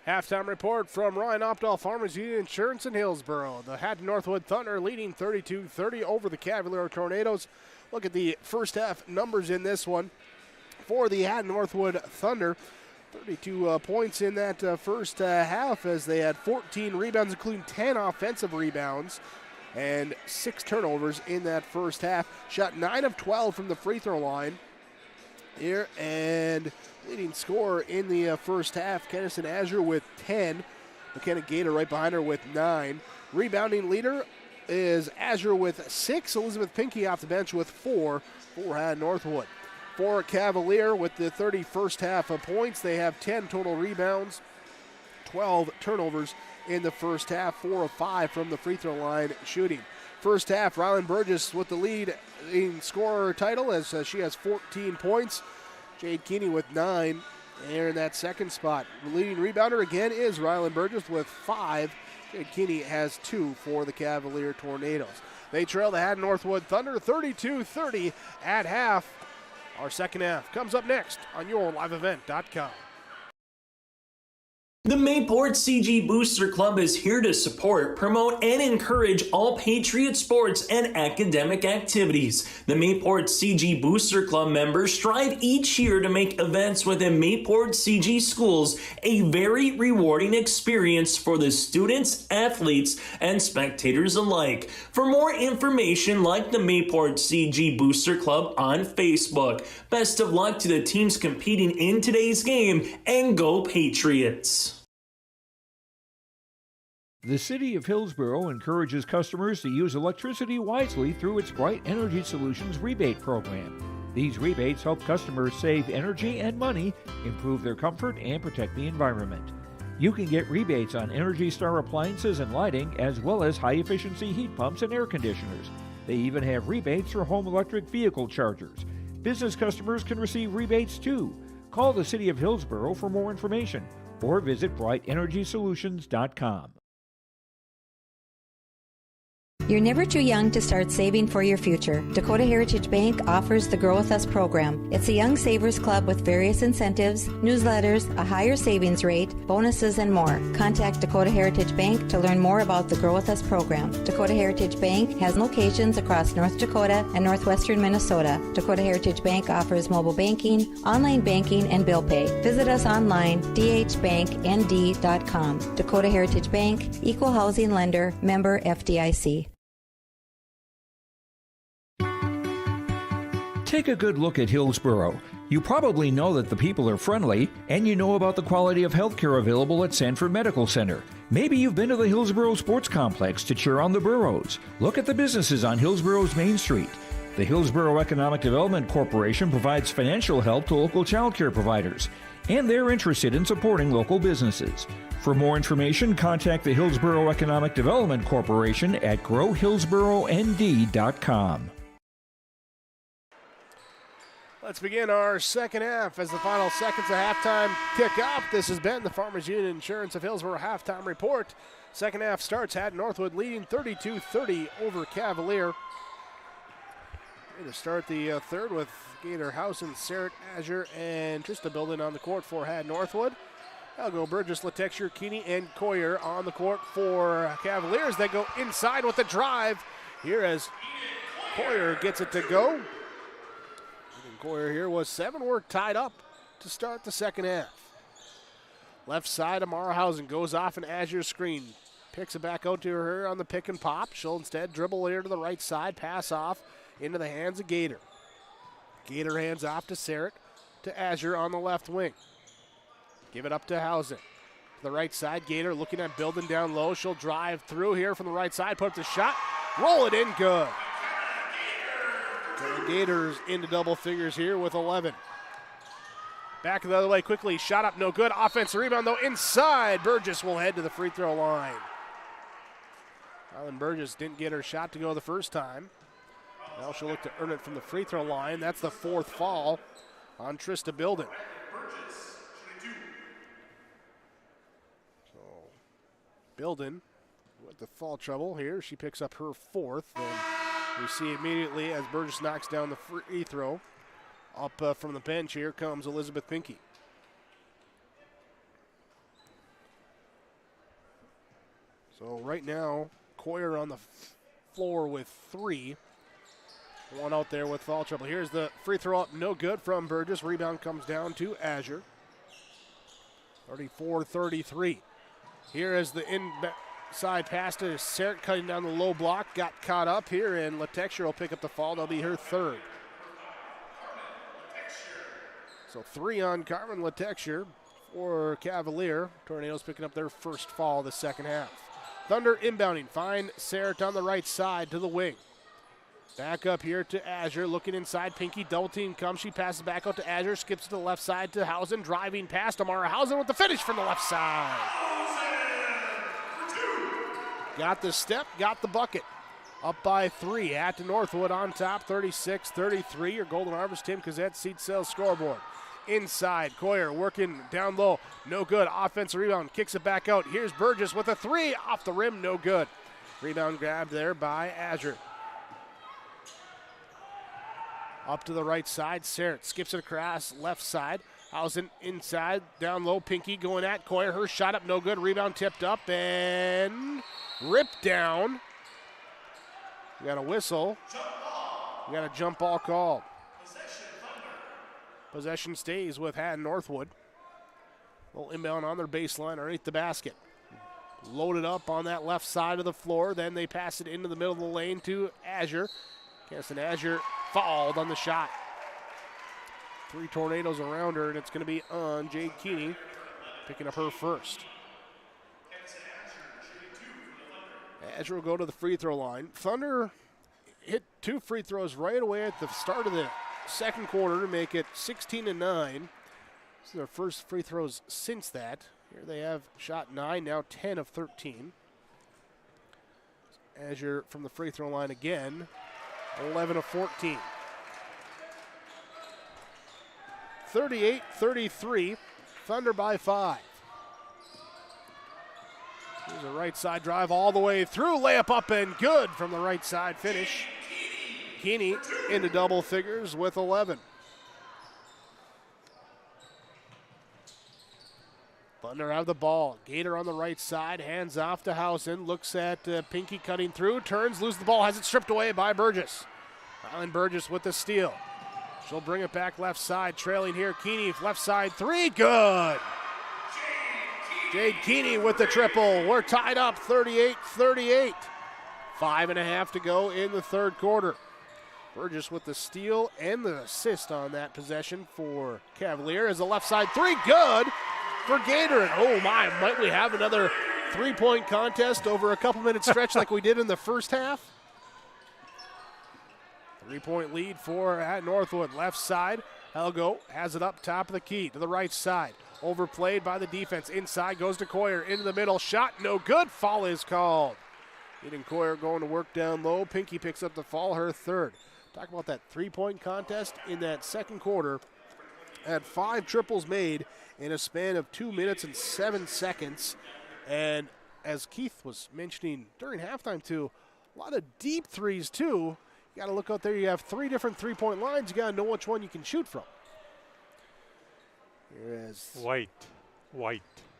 Halftime report from Ryan Opdahl Farmers Union Insurance in Hillsboro. The Hatton Northwood Thunder leading 32-30 over the Cavalier Tornadoes. Look at the first half numbers in this one. For the Hatton Northwood Thunder, 32 points in that first half as they had 14 rebounds, including 10 offensive rebounds and 6 turnovers in that first half. Shot 9 of 12 from the free throw line here, and leading scorer in the first half, Kennison Azure with 10. McKenna Gator right behind her with 9. Rebounding leader is Azure with 6. Elizabeth Pinkey off the bench with 4 for Hatton Northwood. For Cavalier with the 31st half of points, they have 10 total rebounds, 12 turnovers in the first half, 4 of 5 from the free throw line shooting. First half, Rylan Burgess with the lead in scorer title as she has 14 points. Jade Keeney with 9 there in that second spot. The leading rebounder again is Rylan Burgess with 5. Jade Keeney has 2 for the Cavalier Tornadoes. They trail the Hatton Northwood Thunder 32-30 at half. Our second half comes up next on YourLiveEvent.com. The Mayport CG Booster Club is here to support, promote, and encourage all Patriot sports and academic activities. The Mayport CG Booster Club members strive each year to make events within Mayport CG schools a very rewarding experience for the students, athletes, and spectators alike. For more information, like the Mayport CG Booster Club on Facebook. Best of luck to the teams competing in today's game, and go Patriots! The City of Hillsboro encourages customers to use electricity wisely through its Bright Energy Solutions rebate program. These rebates help customers save energy and money, improve their comfort, and protect the environment. You can get rebates on Energy Star appliances and lighting, as well as high-efficiency heat pumps and air conditioners. They even have rebates for home electric vehicle chargers. Business customers can receive rebates too. Call the City of Hillsboro for more information or visit brightenergysolutions.com. You're never too young to start saving for your future. Dakota Heritage Bank offers the Grow With Us program. It's a young savers club with various incentives, newsletters, a higher savings rate, bonuses, and more. Contact Dakota Heritage Bank to learn more about the Grow With Us program. Dakota Heritage Bank has locations across North Dakota and northwestern Minnesota. Dakota Heritage Bank offers mobile banking, online banking, and bill pay. Visit us online, dhbanknd.com. Dakota Heritage Bank, Equal Housing Lender, member FDIC. Take a good look at Hillsboro. You probably know that the people are friendly, and you know about the quality of healthcare available at Sanford Medical Center. Maybe you've been to the Hillsboro Sports Complex to cheer on the Burros. Look at the businesses on Hillsboro's Main Street. The Hillsboro Economic Development Corporation provides financial help to local child care providers, and they're interested in supporting local businesses. For more information, contact the Hillsboro Economic Development Corporation at growhillsborond.com. Let's begin our second half as the final seconds of halftime kick off. This has been the Farmers Union Insurance of Hillsboro halftime report. Second half starts at Northwood leading 32-30 over Cavalier. Going to start the third with Gator Housen, Sarah Azure, and Trista building on the court for Northwood. I'll go Burgess, Latexure, Keeney, and Coyer on the court for Cavaliers. They go inside with the drive here as Coyer gets it to go. Coyer here was 7 work tied up to start the second half. Left side, Amara Housen goes off an Azure screen. Picks it back out to her on the pick and pop. She'll instead dribble here to the right side, pass off into the hands of Gator. Gator hands off to Sarah, to Azure on the left wing. Give it up to Housen. To the right side, Gator looking at building down low. She'll drive through here from the right side, put up the shot, roll it in good. And Gators into double figures here with 11. Back the other way quickly, shot up, no good. Offensive rebound though inside. Burgess will head to the free throw line. Alan Burgess didn't get her shot to go the first time. Now she'll look to earn it from the free throw line. That's the 4th foul on Trista Bilden. So Bilden with the foul trouble here. She picks up her 4th. And we see immediately as Burgess knocks down the free throw. Up from the bench, here comes Elizabeth Pinky. So right now, Coyer on the floor with 3. One out there with foul trouble. Here's the free throw up, no good from Burgess. Rebound comes down to Azure. 34-33. Here is the inside pass to Sarah cutting down the low block. Got caught up here, and Latexure will pick up the fall. That'll be her 3rd. So 3 on Carmen Latexure for Cavalier. Tornadoes picking up their 1st fall of the second half. Thunder inbounding. Find Sarah on the right side to the wing. Back up here to Azure. Looking inside. Pinky double team comes. She passes back out to Azure. Skips to the left side to Housen. Driving past Amara Housen with the finish from the left side. Got the step. Got the bucket. Up by 3 at Northwood on top. 36-33. Your Golden Harvest Tim Kazette seat sales scoreboard. Inside, Coyer working down low. No good. Offensive rebound. Kicks it back out. Here's Burgess with a 3 off the rim. No good. Rebound grabbed there by Azure. Up to the right side. Sarah skips it across left side. Housen inside. Down low. Pinky going at Coyer. Her shot up. No good. Rebound tipped up and ripped down. We got a whistle. We got a jump ball called. Possession stays with Hatton Northwood. Little inbound on their baseline underneath the basket. Loaded up on that left side of the floor. Then they pass it into the middle of the lane to Azure. Keston Azure fouled on the shot. 3 Tornadoes around her, and it's going to be on Jade Keeney, picking up her 1st. Azure will go to the free throw line. Thunder hit 2 free throws right away at the start of the second quarter to make it 16-9. This is their first free throws since that. Here they have shot 9, now 10 of 13. Azure from the free throw line again, 11 of 14. 38-33, Thunder by 5. There's a right side drive all the way through. Layup up and good from the right side finish. Keeney into double figures with 11. Thunder have the ball. Gator on the right side. Hands off to Housen. Looks at Pinky cutting through. Turns, loses the ball. Has it stripped away by Burgess. Rylan Burgess with the steal. She'll bring it back left side. Trailing here. Keeney left side three. Good. Jade Keeney with the triple. We're tied up 38-38. 5.5 to go in the third quarter. Burgess with the steal and the assist on that possession for Cavalier as the left side three. Good for Gator. And oh my, might we have another three-point contest over a couple minute stretch like we did in the first half? 3-point lead for at Northwood. Left side, Helgo has it up top of the key to the right side. Overplayed by the defense. Inside goes to Coyer. Into the middle. Shot no good. Foul is called. Eden Coyer going to work down low. Pinky picks up the foul, her third. Talk about that three-point contest in that second quarter. Had 5 triples made in a span of 2 minutes and 7 seconds. And as Keith was mentioning during halftime too, a lot of deep threes too. You got to look out there. You have 3 different three-point lines. You got to know which one you can shoot from. Here is White.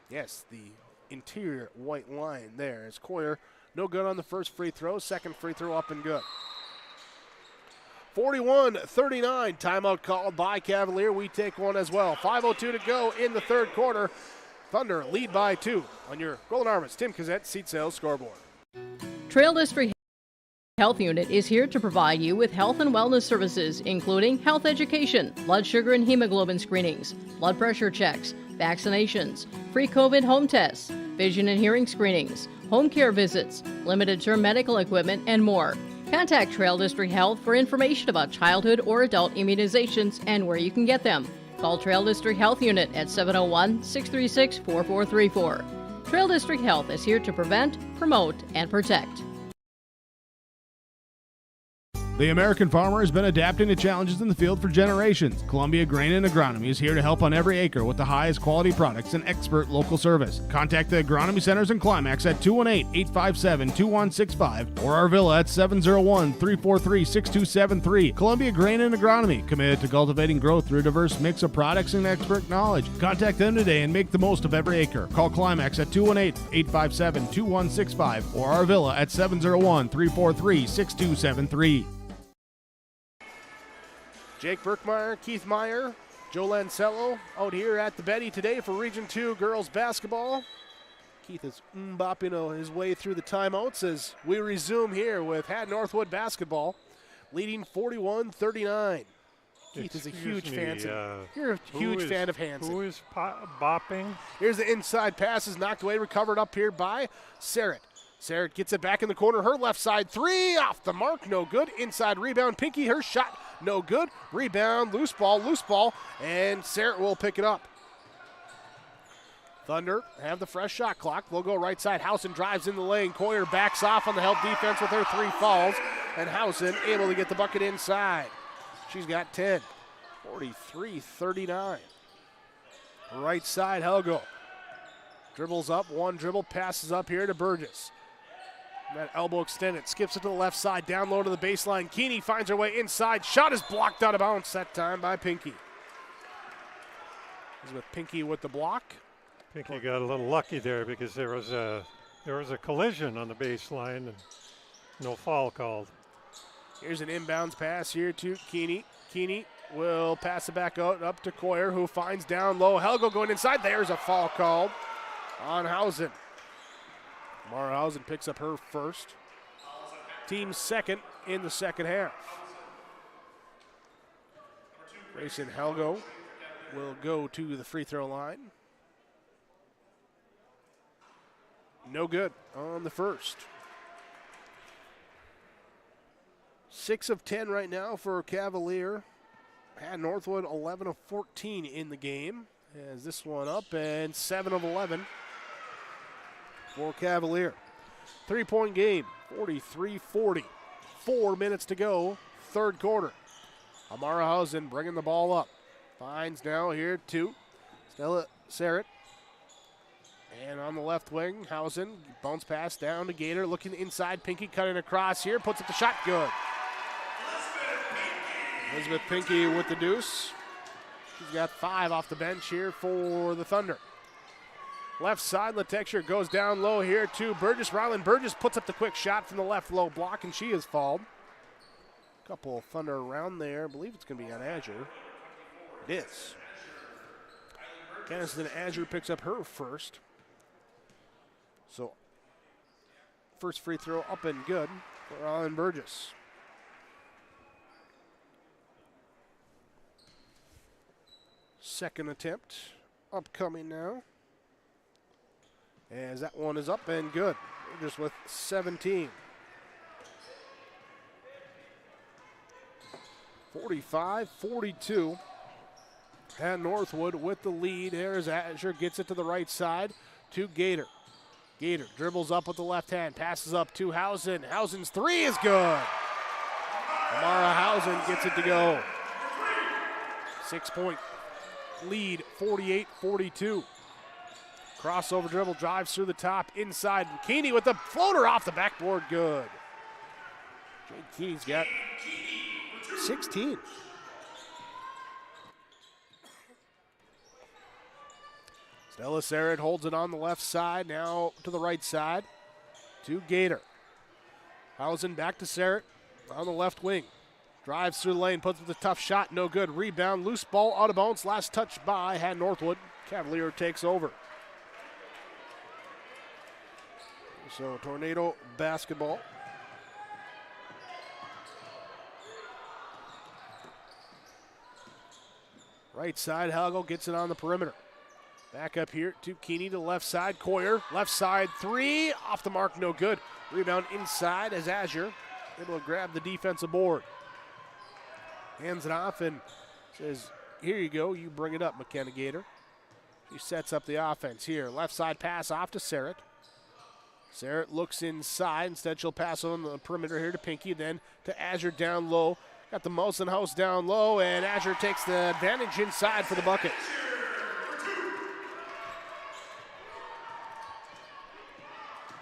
Yes, the interior white line there as Coyer. No good on the first free throw. Second free throw up and good. 41-39. Timeout called by Cavalier. We take one as well. 5:02 to go in the third quarter. Thunder lead by 2 on your Golden Harvest Tim Kazette Seat Sales scoreboard. Trail District Health Unit is here to provide you with health and wellness services, including health education, blood sugar and hemoglobin screenings, blood pressure checks, vaccinations, free COVID home tests, vision and hearing screenings, home care visits, limited-term medical equipment, and more. Contact Trail District Health for information about childhood or adult immunizations and where you can get them. Call Trail District Health Unit at 701-636-4434. Trail District Health is here to prevent, promote, and protect. The American farmer has been adapting to challenges in the field for generations. Columbia Grain and Agronomy is here to help on every acre with the highest quality products and expert local service. Contact the agronomy centers in Climax at 218-857-2165 or Arvilla at 701-343-6273. Columbia Grain and Agronomy, committed to cultivating growth through a diverse mix of products and expert knowledge. Contact them today and make the most of every acre. Call Climax at 218-857-2165 or Arvilla at 701-343-6273. Jake Berkmeyer, Keith Meyer, Joe Lancello out here at the Betty today for Region 2 girls basketball. Keith is bopping his way through the timeouts as we resume here with Hatton Northwood basketball, leading 41-39. Keith is a huge fan. You're a huge fan of Hansen. Who is bopping? Here's the inside pass, is knocked away, recovered up here by Sarrett. Sarrett gets it back in the corner. Her left side three off the mark, no good. Inside rebound, Pinky, her shot, no good. Rebound, loose ball, and Sarrett will pick it up. Thunder have the fresh shot clock. They'll go right side. Housen drives in the lane. Coyer backs off on the help defense with her 3 fouls, and Housen able to get the bucket inside. She's got 10. 43-39. Right side, Helgo. Dribbles up, one dribble, passes up here to Burgess. That elbow extended, skips it to the left side, down low to the baseline. Keeney finds her way inside. Shot is blocked out of bounds that time by Pinky. This is with Pinky with the block. Pinky got a little lucky there because there was a collision on the baseline and no foul called. Here's an inbounds pass here to Keeney. Keeney will pass it back out up to Coyer, who finds down low. Helgo going inside. There's a foul called on Housen. Mara Housen picks up her first. Team second in the second half. Grayson Helgo will go to the free throw line. No good on the first. 6 of 10 right now for Cavalier. Had Northwood 11 of 14 in the game. As this one up, and 7 of 11 for Cavalier. 3-point game, 43-40. 4 minutes to go, third quarter. Amara Housen bringing the ball up. Finds now here to Stella Sarrett. And on the left wing, Hausen, bounce pass down to Gator, looking inside. Pinky cutting across here, puts up the shot, good. Elizabeth Pinky with the deuce. She's got 5 off the bench here for the Thunder. Left side, Letexture goes down low here to Burgess. Ryland Burgess puts up the quick shot from the left low block, and she is fouled. Couple of Thunder around there. I believe it's going to be on Azure. It is. Kennison Azure picks up her first. So, first free throw up and good for Ryland Burgess. Second attempt upcoming now. As that one is up and good. Just with 17. 45-42. And Northwood with the lead. There's Azure, gets it to the right side to Gator. Gator dribbles up with the left hand, passes up to Hausen. Hausen's 3 is good. Amara Hausen gets it to go. 6-point lead, 48-42. Crossover dribble, drives through the top, inside. Keeney with the floater off the backboard, good. Jade Keeney's got 16. Stella Sarrett holds it on the left side, now to the right side to Gator. Hausen back to Sarrett on the left wing. Drives through the lane, puts up the tough shot, no good. Rebound, loose ball, out of bounds. Last touch by Hatton Northwood. Cavalier takes over. So Tornado basketball. Right side, Helgo gets it on the perimeter. Back up here to Keeney to the left side. Coyer, left side 3, off the mark, no good. Rebound inside as Azure able to grab the defensive board. Hands it off and says, here you go, you bring it up, McKenna Gator. She sets up the offense here. Left side pass off to Sarrett. Sarrett looks inside. Instead, she'll pass on the perimeter here to Pinky, then to Azure down low. Got the Mosen House down low, and Azure takes the advantage inside for the bucket.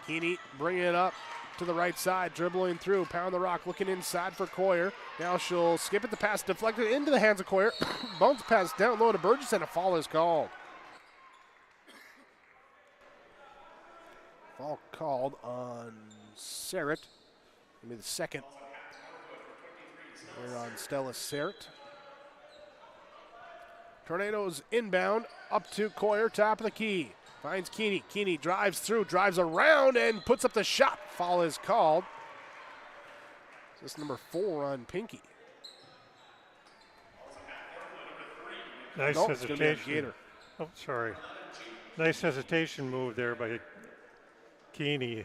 Keeney bringing it up to the right side, dribbling through, pound the rock, looking inside for Coyer. Now she'll skip it, the pass deflected into the hands of Coyer. Bounce pass down low to Burgess, and a foul is called. Foul called on Sarrett. Maybe the second. Here on Stella Sarrett. Tornadoes inbound, up to Coyer, top of the key. Finds Keeney. Keeney drives through, drives around, and puts up the shot. Foul is called. This is number 4 on Pinky. Nice hesitation. Oh, sorry. Nice hesitation move there by Keeney.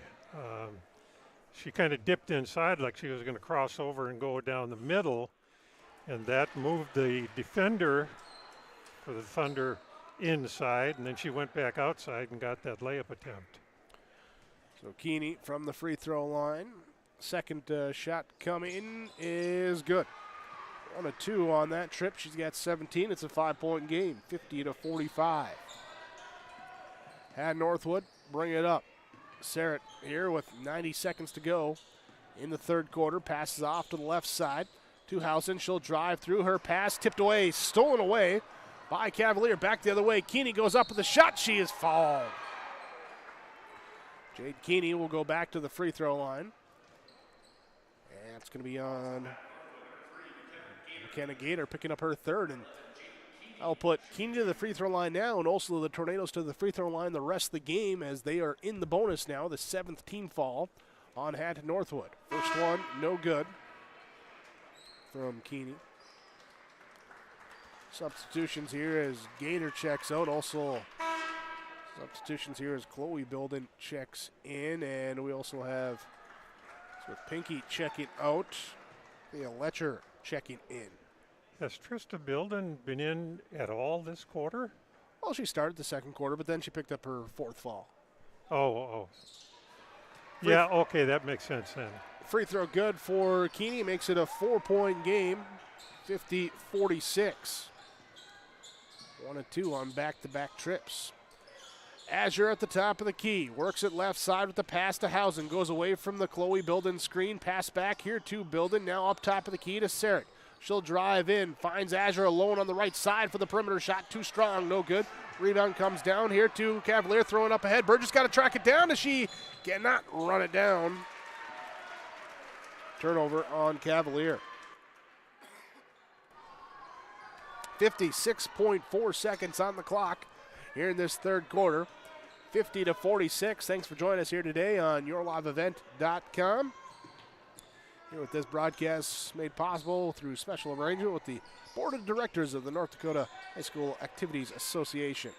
She kind of dipped inside like she was going to cross over and go down the middle, and that moved the defender for the Thunder inside, and then she went back outside and got that layup attempt. So Keeney from the free throw line. Second shot coming is good. 1 of 2 on that trip. She's got 17. It's a 5-point game, 50-45. Had Northwood bring it up. Sarrett here with 90 seconds to go in the third quarter. Passes off to the left side to Hausen. She'll drive through, her pass tipped away, stolen away by Cavalier. Back the other way. Keeney goes up with a shot. She is fouled. Jade Keeney will go back to the free throw line. And it's going to be on McKenna Gator picking up her third. And I'll put Keeney to the free throw line now, and also the Tornadoes to the free throw line the rest of the game as they are in the bonus now. The 7th team foul on Hatton Northwood. First one, no good from Keeney. Substitutions here as Gator checks out. Also substitutions here as Chloe Bilden checks in, and we also have with Pinky checking out, Thea Letcher checking in. Has Trista Bilden been in at all this quarter? Well, she started the second quarter, but then she picked up her 4th foul. Oh. Yeah, okay, that makes sense then. Free throw good for Keeney, makes it a 4-point game, 50-46. 1 of 2 on back-to-back trips. Azure at the top of the key. Works it left side with the pass to Housen. Goes away from the Chloe Bilden screen. Pass back here to Bilden. Now up top of the key to Sarek. She'll drive in. Finds Azure alone on the right side for the perimeter shot. Too strong. No good. Rebound comes down here to Cavalier. Throwing up ahead. Burgess got to track it down as she cannot run it down. Turnover on Cavalier. 56.4 seconds on the clock here in this third quarter. 50-46. Thanks for joining us here today on yourliveevent.com. Here with this broadcast made possible through special arrangement with the Board of Directors of the North Dakota High School Activities Association.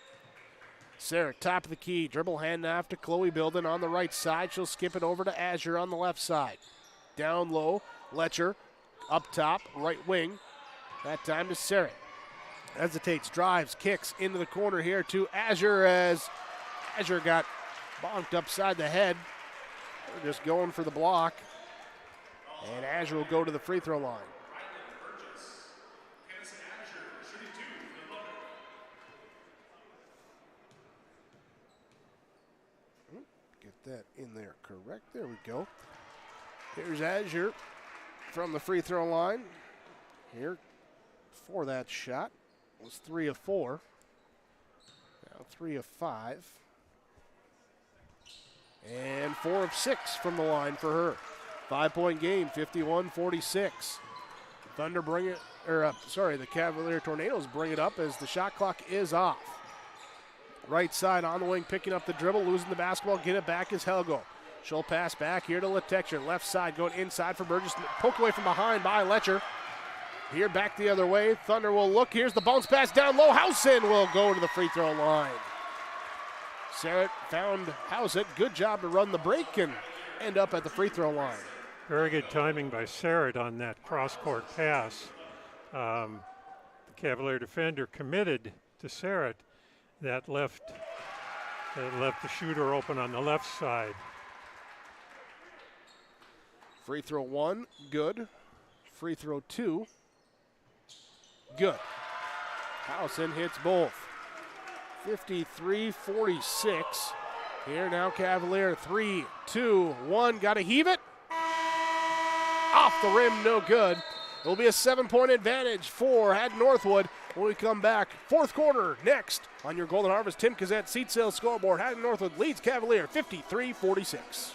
Sarek, top of the key, dribble handoff to Chloe Bilden on the right side. She'll skip it over to Azure on the left side. Down low, Letcher, up top, right wing. That time to Sarek. Hesitates, drives, kicks into the corner here to Azure as Azure got bonked upside the head. They're just going for the block. And Azure will go to the free throw line. Get that in there correct. There we go. Here's Azure from the free throw line. Here for that shot. It was 3 of 4. Now 3 of 5. And 4 of 6 from the line for her. 5-point game, 51-46. Thunder bring it, the Cavalier Tornadoes bring it up as the shot clock is off. Right side on the wing, picking up the dribble, losing the basketball, get it back is Helgo. She'll pass back here to Letcher. Left side going inside for Burgess, poked away from behind by Letcher. Here back the other way, Thunder will look, here's the bounce pass down low, Housen will go to the free throw line. Sarah found Housen, good job to run the break and end up at the free throw line. Very good timing by Sarah on that cross-court pass. The Cavalier defender committed to Sarah that left the shooter open on the left side. Free throw 1, good. Free throw 2, good. Housen hits both. 53-46. Here now Cavalier, 3, 2, 1, got to heave it. Off the rim, no good. It'll be a 7-point advantage for Hatton Northwood when we come back. Fourth quarter next on your Golden Harvest Tim Kazette seat sales scoreboard. Hatton Northwood leads Cavalier 53-46.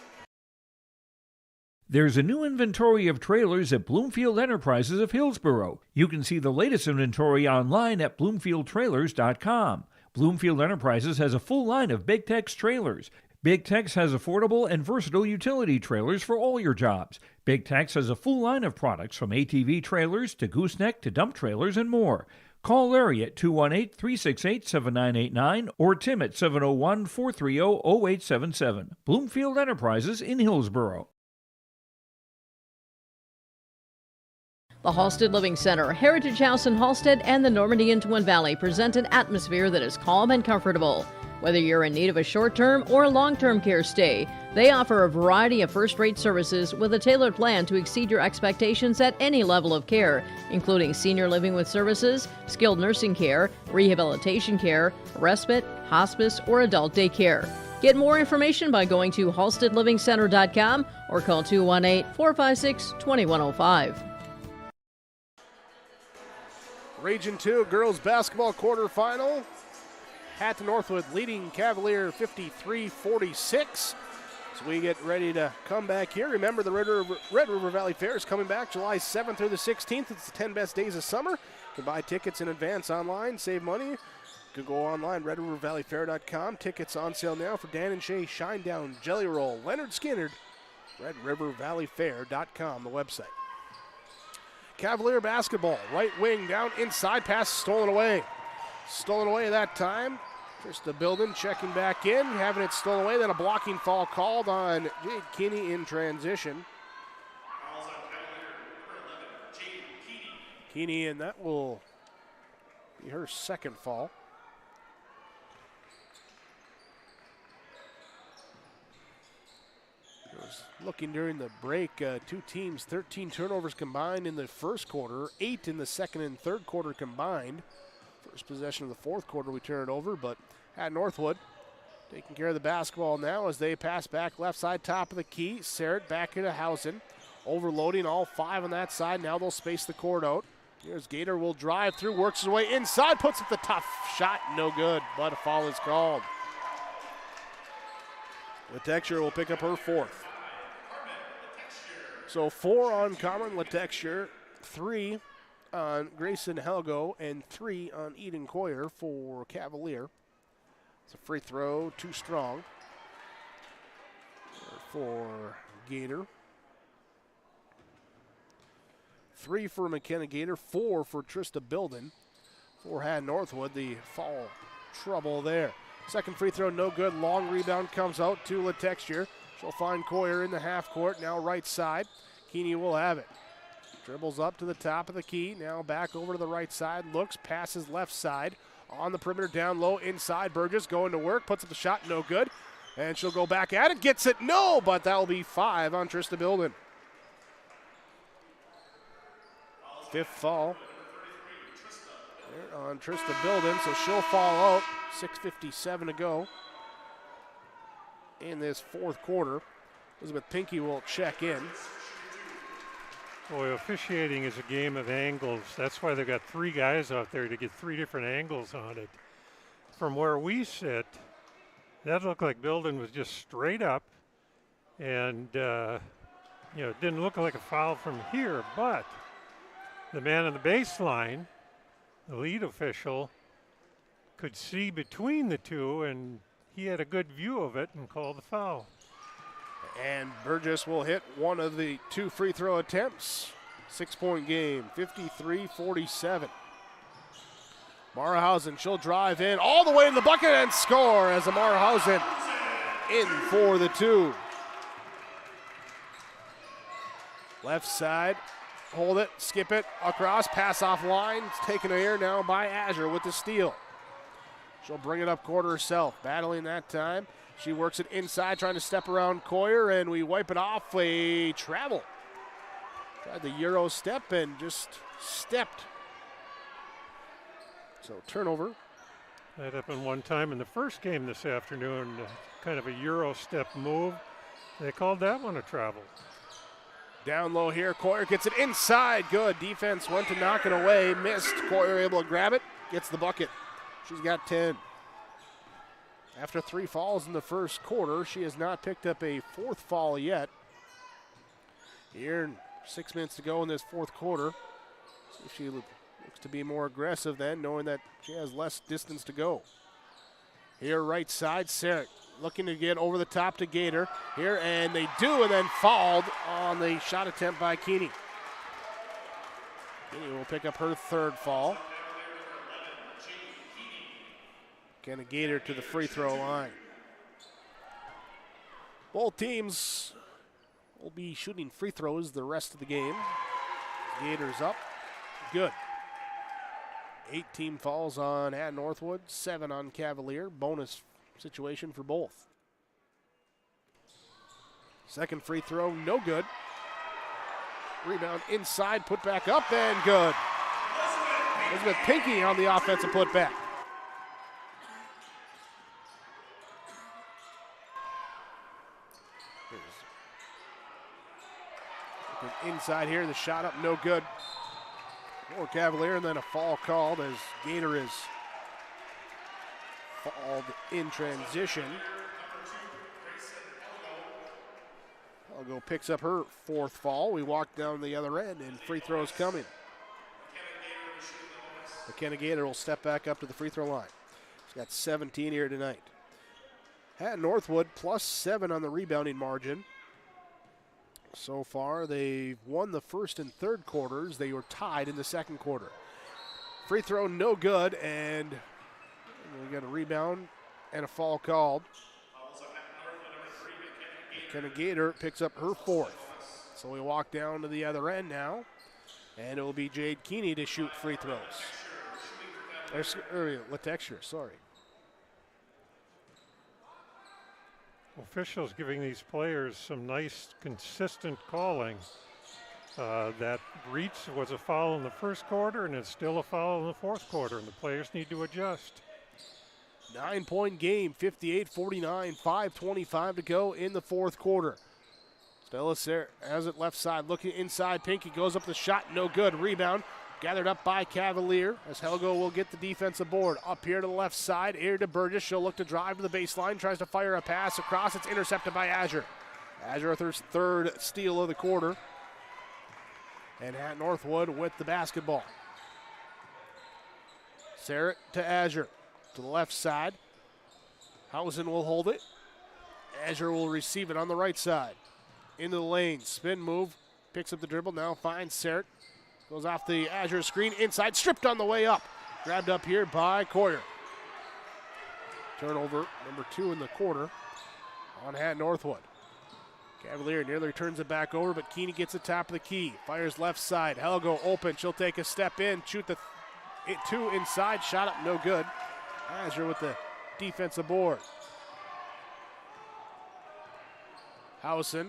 There's a new inventory of trailers at Bloomfield Enterprises of Hillsboro. You can see the latest inventory online at BloomfieldTrailers.com. Bloomfield Enterprises has a full line of Big Tex trailers. Big Tex has affordable and versatile utility trailers for all your jobs. Big Tex has a full line of products from ATV trailers to gooseneck to dump trailers and more. Call Larry at 218-368-7989 or Tim at 701-430-0877. Bloomfield Enterprises in Hillsboro. The Halstead Living Center, Heritage House in Halstead, and the Normandy in Twin Valley present an atmosphere that is calm and comfortable. Whether you're in need of a short-term or long-term care stay, they offer a variety of first-rate services with a tailored plan to exceed your expectations at any level of care, including senior living with services, skilled nursing care, rehabilitation care, respite, hospice, or adult daycare. Get more information by going to halsteadlivingcenter.com or call 218-456-2105. Region 2 girls basketball quarterfinal. Hatton Northwood leading Cavalier 53-46. So we get ready to come back here. Remember, the Red River Valley Fair is coming back July 7th through the 16th. It's the 10 best days of summer. You can buy tickets in advance online, save money. You can go online, redrivervalleyfair.com. Tickets on sale now for Dan and Shay, Shinedown, Jelly Roll, Leonard Skinner. redrivervalleyfair.com, the website. Cavalier basketball, right wing down inside, pass stolen away. Stolen away that time. Trista Bilden checking back in, having it stolen away. Then a blocking foul called on Jade Kinney in transition. Kinney, and that will be her second foul. Looking during the break, two teams, 13 turnovers combined in the first quarter, 8 in the second and third quarter combined. First possession of the fourth quarter, we turn it over, but at Northwood Taking care of the basketball now as they pass back left side, top of the key. Sarrett back into Hausen. Overloading all 5 on that side. Now they'll space the court out. Here's Gator, will drive through, works his way inside, puts up the tough shot. No good, but a foul is called. Letexture will pick up her 4th. So 4 on Cameron Letexture, 3 on Grayson Helgo, and 3 on Eden Coyer for Cavalier. It's a free throw, too strong for Gator. 3 for McKenna Gator, 4 for Trista Bilden. For Hatton Northwood, the foul trouble there. Second free throw, no good. Long rebound comes out to Letexture. She'll find Coyer in the half court, now right side. Keeney will have it. Dribbles up to the top of the key, now back over to the right side, looks, passes left side. On the perimeter, down low, inside. Burgess going to work, puts up the shot, no good. And she'll go back at it, gets it, no, but that'll be 5 on Trista Bilden. 5th foul there on Trista Bilden, so she'll fall out. 6:57 to go in this 4th quarter. Elizabeth Pinkey will check in. Boy, officiating is a game of angles. That's why they've got 3 guys out there to get 3 different angles on it. From where we sit, that looked like Bilden was just straight up, and it didn't look like a foul from here, but the man on the baseline, the lead official, could see between the two, and he had a good view of it and called the foul. And Burgess will hit one of the 2 free throw attempts. 6-point game, 53-47. Mara Hausen, she'll drive in all the way to the bucket and score as Amara Hausen in for the 2. Left side, hold it, skip it, across, pass off line. It's taken here now by Azure with the steal. She'll bring it up court herself, battling that time. She works it inside, trying to step around Coyer, and we wipe it off. A travel. Tried the Euro step and just stepped. So turnover. That happened one time in the first game this afternoon, kind of a Euro step move. They called that one a travel. Down low here, Coyer gets it inside. Good defense, went to knock it away, missed. Coyer able to grab it, gets the bucket. She's got 10. After 3 fouls in the first quarter, she has not picked up a 4th foul yet. Here, 6 minutes to go in this 4th quarter. See if she looks to be more aggressive then, knowing that she has less distance to go. Here, right side, Sarek looking to get over the top to Gator. Here, and they do, and then fouled on the shot attempt by Keeney. Keeney will pick up her 3rd foul. Kenna Gator to the free throw line. Both teams will be shooting free throws the rest of the game. Gators up. Good. 8 team fouls on Hatton Northwood, 7 on Cavalier. Bonus situation for both. Second free throw, no good. Rebound inside, put back up, and good. Elizabeth Pinkey on the offensive putback. Inside here, the shot up, no good. For Cavalier, and then a foul called as Gator is fouled in transition. Algo picks up her 4th foul. We walk down the other end, and free throws coming. McKenna Gator will step back up to the free throw line. She's got 17 here tonight. Hatton Northwood +7 on the rebounding margin. So far, they've won the 1st and 3rd quarters. They were tied in the 2nd quarter. Free throw, no good, and we got a rebound and a foul called. McKenna Gator picks up her 4th. So we walk down to the other end now, and it will be Jade Keeney to shoot free throws. Letexture, sorry. Officials giving these players some nice, consistent calling. That reach was a foul in the 1st quarter, and it's still a foul in the 4th quarter, and the players need to adjust. 9-point game, 58-49, 5:25 to go in the fourth quarter. Stella Sarah has it left side, looking inside. Pinky goes up the shot, no good. Rebound gathered up by Cavalier as Helgo will get the defensive board. Up here to the left side, here to Burgess. She'll look to drive to the baseline, tries to fire a pass across. It's intercepted by Azure. Azure with her third steal of the quarter. And at Northwood with the basketball. Sarah to Azure. To the left side. Hausen will hold it. Azure will receive it on the right side. Into the lane. Spin move. Picks up the dribble. Now finds Sarah. Goes off the Azure screen. Inside. Stripped on the way up. Grabbed up here by Coyer. Turnover number 2 in the quarter on Hatton Northwood. Cavalier nearly turns it back over, but Keeney gets the top of the key. Fires left side. Helgo open. She'll take a step in. Shoot the 2 inside. Shot up. No good. Azure with the defensive board. Hausen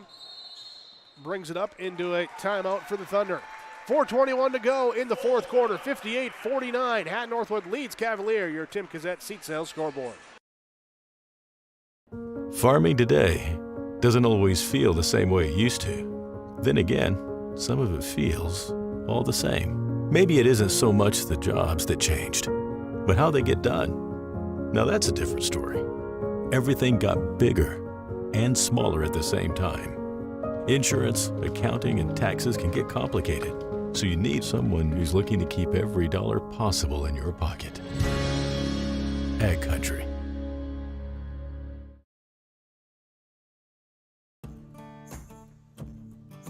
brings it up into a timeout for the Thunder. 4:21 to go in the fourth quarter. 58-49. Hatton Northwood leads Cavalier. Your Tim Cassette seat sales scoreboard. Farming today doesn't always feel the same way it used to. Then again, some of it feels all the same. Maybe it isn't so much the jobs that changed, but how they get done. Now that's a different story. Everything got bigger and smaller at the same time. Insurance, accounting, and taxes can get complicated, so you need someone who's looking to keep every dollar possible in your pocket. Ag Country.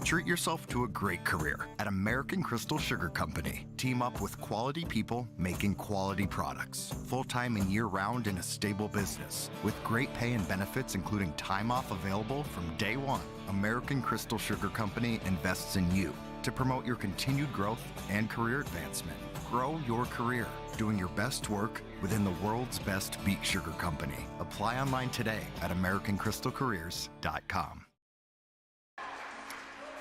Treat yourself to a great career at American Crystal Sugar Company. Team up with quality people making quality products. Full-time and year-round in a stable business. With great pay and benefits including time off available from day one. American Crystal Sugar Company invests in you to promote your continued growth and career advancement. Grow your career doing your best work within the world's best beet sugar company. Apply online today at AmericanCrystalCareers.com.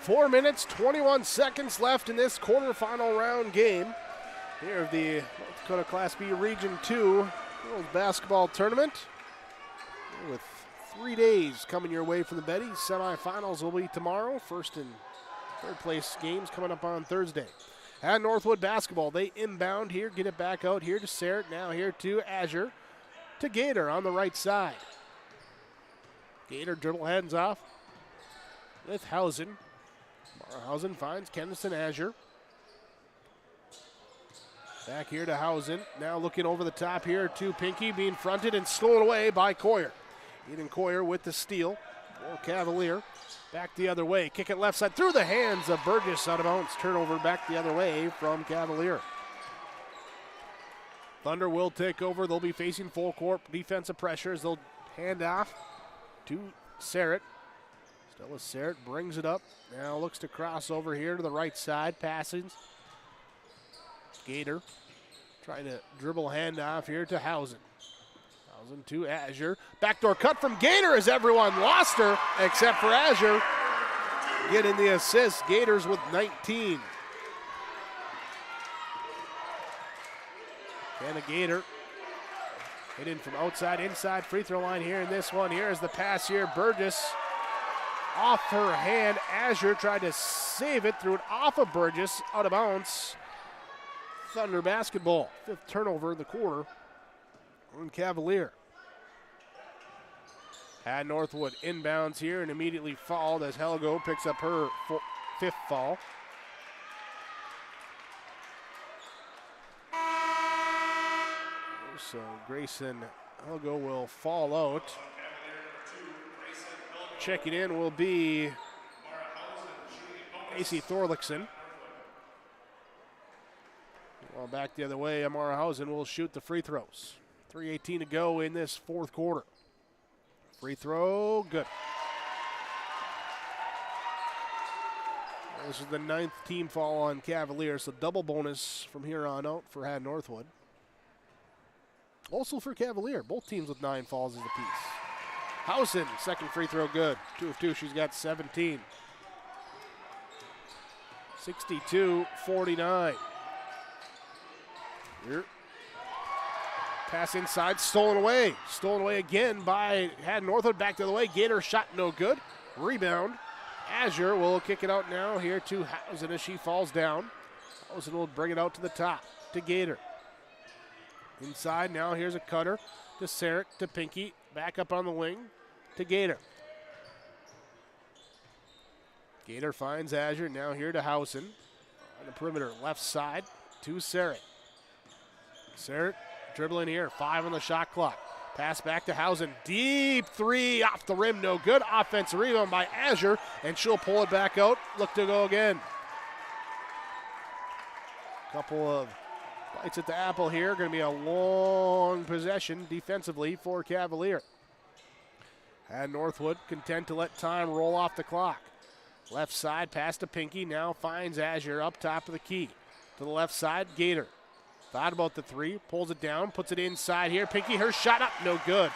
4 minutes, 21 seconds left in this quarterfinal round game here of the North Dakota Class B Region 2 Girls Basketball Tournament. With 3 days coming your way from the Betty. Semifinals will be tomorrow. First and third place games coming up on Thursday. At Northwood basketball, they inbound here, get it back out here to Sarah. Now here to Azure, to Gator on the right side. Gator dribble hands off with Hausen. Hausen finds Kennison Azure. Back here to Hausen. Now looking over the top here to Pinky, being fronted and stolen away by Coyer. Eden Coyer with the steal. For Cavalier. Back the other way. Kick it left side through the hands of Burgess, out of bounds. Turnover back the other way from Cavalier. Thunder will take over. They'll be facing full court defensive pressures. They'll hand off to Sarrett. Stella Sarrett brings it up. Now looks to cross over here to the right side. Passing. Gator trying to dribble handoff here to Hausen. Hausen to Azure. Backdoor cut from Gator as everyone lost her except for Azure. Getting the assist. Gators with 19. And a Gator hitting from outside, inside free throw line here in this one. Here is the pass here. Burgess off her hand. Azure tried to save it, threw it off of Burgess, out of bounds. Thunder basketball. 5th turnover in the quarter on Cavalier. At Northwood inbounds here and immediately fouled as Helgo picks up her 5th foul. So Grayson Helgo will fall out. Checking in will be AC Thorlickson. Well, back the other way, Amara Hausen will shoot the free throws. 3:18 to go in this 4th quarter. Free throw, good. This is the 9th team foul on Cavalier, so double bonus from here on out for Hatton Northwood. Also for Cavalier, both teams with 9 fouls as a piece. Hausen, second free throw good. 2 of 2, she's got 17. 62-49. Here. Pass inside, stolen away. Stolen away again by Hatton Northwood. Back the other way. Gator shot no good. Rebound. Azure will kick it out now here to Hausen as she falls down. Hausen will bring it out to the top to Gator. Inside now, here's a cutter to Sarek, to Pinky. Back up on the wing to Gator. Gator finds Azure, now here to Hausen. On the perimeter, left side to Sarek. Sarek dribbling here, 5 on the shot clock. Pass back to Hausen, deep three, off the rim, no good. Offensive rebound by Azure, and she'll pull it back out. Look to go again. Couple of bites at the apple here. Going to be a long possession defensively for Cavalier. And Northwood content to let time roll off the clock. Left side, pass to Pinky, now finds Azure up top of the key. To the left side, Gator. Thought about the three, pulls it down, puts it inside here. Pinky, her shot up, no good.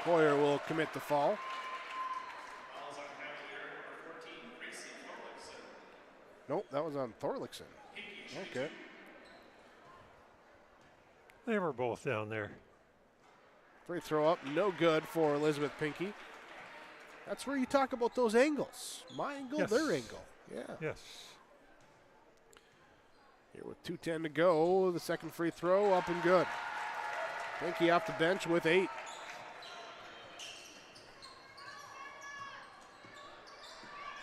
Coyer will commit the foul. Nope, that was on Thorlickson. Okay. They were both down there. Free throw up, no good for Elizabeth Pinky. That's where you talk about those angles. My angle, Yes. their angle. Yeah. Yes. Here with 2:10 to go, the second free throw up and good. Pinky off the bench with 8.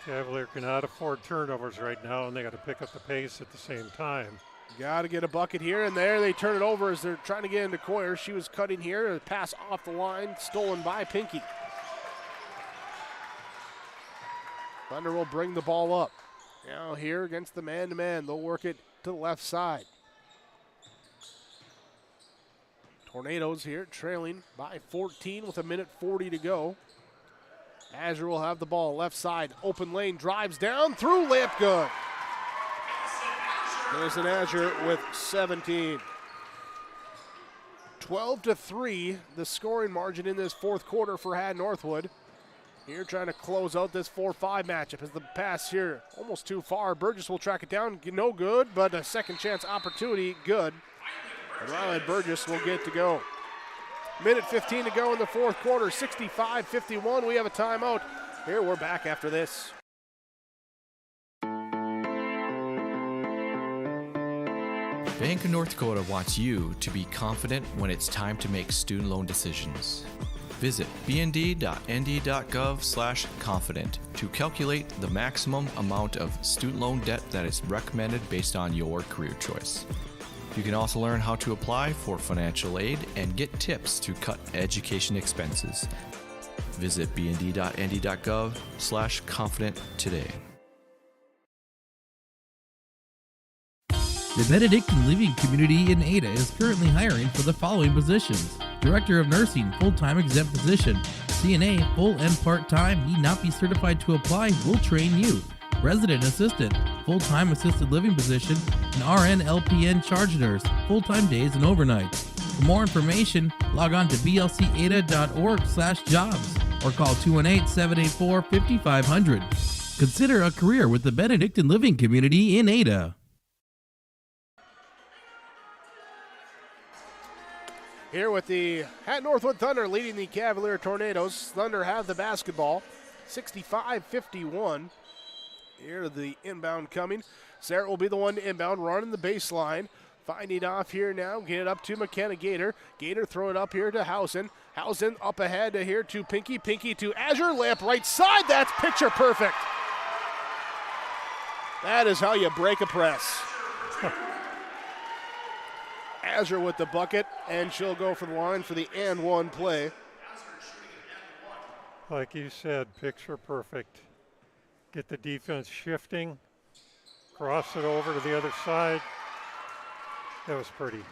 Cavalier cannot afford turnovers right now, and they got to pick up the pace at the same time. Got to get a bucket here and there. They turn it over as they're trying to get into Coyer. She was cutting here. A pass off the line, stolen by Pinky. Thunder will bring the ball up. Now here against the man-to-man. They'll work it to the left side. Tornadoes here trailing by 14 with 1:40 to go. Azure will have the ball left side. Open lane, drives down, through, layup good. There's an Azure with 17. 12-3, the scoring margin in this fourth quarter for Hatton Northwood. Here trying to close out this 4-5 matchup as the pass here almost too far. Burgess will track it down, no good, but a second chance opportunity, good. And Riley Burgess will get to go. 1:15 to go in the fourth quarter, 65-51. We have a timeout. Here, we're back after this. Bank of North Dakota wants you to be confident when it's time to make student loan decisions. Visit bnd.nd.gov/confident to calculate the maximum amount of student loan debt that is recommended based on your career choice. You can also learn how to apply for financial aid and get tips to cut education expenses. Visit bnd.nd.gov/confident today. The Benedictine Living Community in Ada is currently hiring for the following positions: Director of Nursing, full-time exempt position; CNA, full and part-time, need not be certified to apply, will train you; Resident Assistant, full-time assisted living position; and RN LPN charge nurse, full-time days and overnights. For more information, log on to blcada.org/jobs or call 218-784-5500. Consider a career with the Benedictine Living Community in Ada. Here with the Hatton Northwood Thunder leading the Cavalier Tornadoes. Thunder have the basketball, 65-51. Here the inbound coming. Sarah will be the one to inbound, running the baseline. Finding off here now, get it up to McKenna Gator. Gator throw it up here to Hausen. Hausen up ahead to here to Pinky. Pinky to Azure, layup right side. That's picture perfect. That is how you break a press. Azure with the bucket, and she'll go for the line for the and one play. Like you said, picture perfect. Get the defense shifting, cross it over to the other side. That was pretty.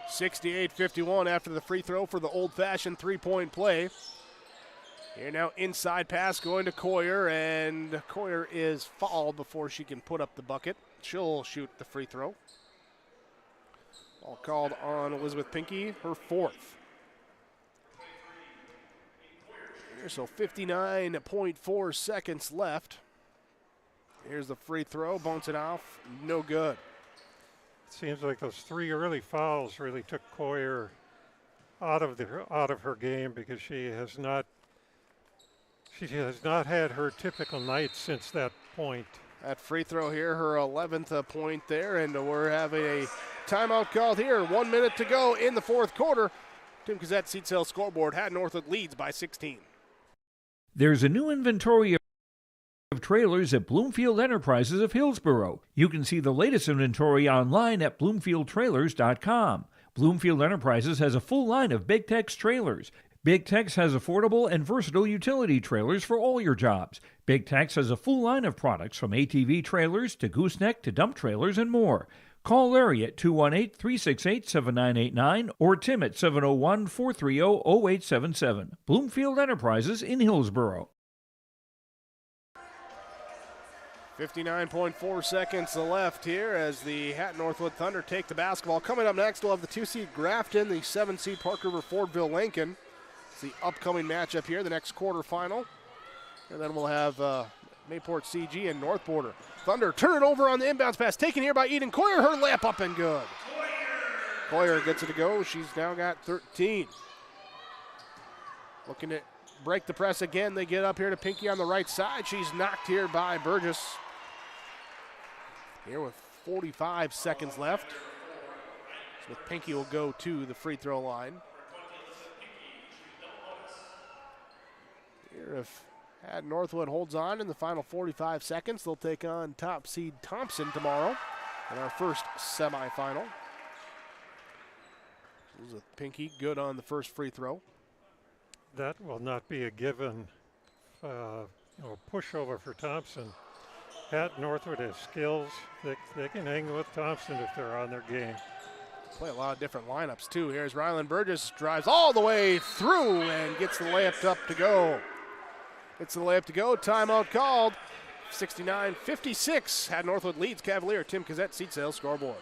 68-51 after the free throw for the old-fashioned three-point play. Here now inside pass going to Coyer, and Coyer is fouled before she can put up the bucket. She'll shoot the free throw. All called on Elizabeth Pinky, her fourth. So 59.4 seconds left. Here's the free throw, bounce it off, no good. It seems like those 3 early fouls really took Coyer out of her game, because she has not had her typical night since that point. That free throw here, her 11th point there, and we're having a timeout called here. 1 minute to go in the fourth quarter. Tim Gazette Seat Sale scoreboard. Hatton Northwood leads by 16. There's a new inventory of trailers at Bloomfield Enterprises of Hillsborough. You can see the latest inventory online at bloomfieldtrailers.com. Bloomfield Enterprises has a full line of Big Tex trailers. Big Tex has affordable and versatile utility trailers for all your jobs. Big Tex has a full line of products from ATV trailers to gooseneck to dump trailers and more. Call Larry at 218-368-7989 or Tim at 701-430-0877. Bloomfield Enterprises in Hillsborough. 59.4 seconds left here as the Hatton Northwood Thunder take the basketball. Coming up next, we'll have the 2-seed Grafton, the 7-seed Park River Fordville Lincoln. It's the upcoming matchup here, the next quarterfinal. And then we'll have Mayport CG and North Border. Thunder turn it over on the inbounds pass, taken here by Eden Coyer. Her layup up and good. Coyer gets it to go. She's now got 13. Looking to break the press again. They get up here to Pinky on the right side. She's knocked here by Burgess. Here with 45 seconds left. So Pinky will go to the free throw line. Here, if Hatton Northwood holds on in the final 45 seconds, they'll take on top seed Thompson tomorrow in our first semifinal. Elizabeth Pinky good on the first free throw. That will not be a given pushover for Thompson. Hatton Northwood has skills. They can hang with Thompson if they're on their game. Play a lot of different lineups too. Here's Rylan Burgess, drives all the way through and gets the layup up to go. It's the layup to go. Timeout called. 69-56. Hatton Northwood leads Cavalier. Tim Gazette, Seat Sales scoreboard.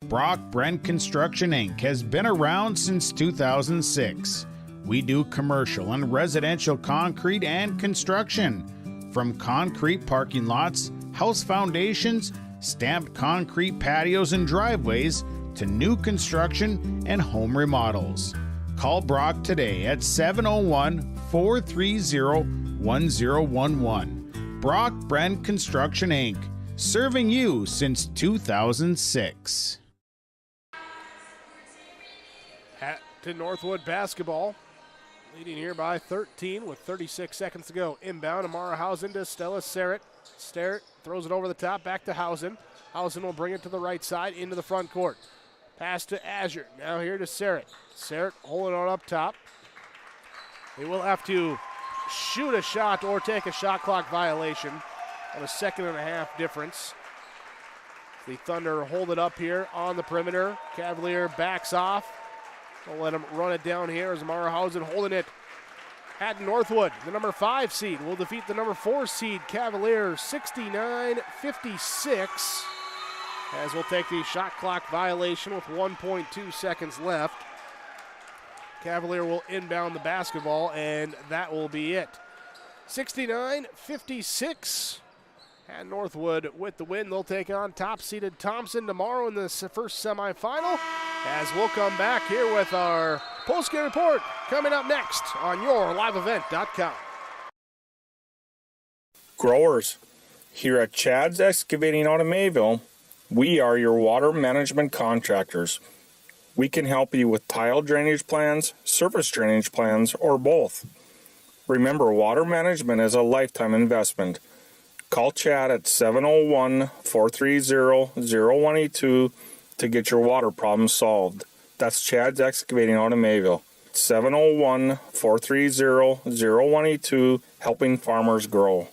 Brock Brent Construction Inc. has been around since 2006. We do commercial and residential concrete and construction. From concrete parking lots, house foundations, stamped concrete patios and driveways, to new construction and home remodels. Call Brock today at 701-430-1011. Brock Brent Construction Inc., serving you since 2006. Hatton Northwood basketball, leading here by 13 with 36 seconds to go. Inbound, Amara Hausen to Stella Starrett. Starrett throws it over the top, back to Hausen. Hausen will bring it to the right side, into the front court. Pass to Azure, now here to Starrett. Starrett holding on up top. They will have to shoot a shot or take a shot clock violation on a 2.5 difference. The Thunder hold it up here on the perimeter. Cavalier backs off. We'll let him run it down here as Amara Hausen holding it. Hatton Northwood, the number 5 seed, will defeat the number 4 seed Cavalier 69-56. As we'll take the shot clock violation with 1.2 seconds left. Cavalier will inbound the basketball, and that will be it. 69-56. Hatton Northwood with the win. They'll take on top-seeded Thompson tomorrow in the first semifinal. As we'll come back here with our post-game report coming up next on YourLiveEvent.com. Growers, here at Chad's Excavating out of Mayville, we are your water management contractors. We can help you with tile drainage plans, surface drainage plans, or both. Remember, water management is a lifetime investment. Call Chad at 701-430-0182 to get your water problem solved. That's Chad's Excavating out of Mayville. 701-430-0182, helping farmers grow.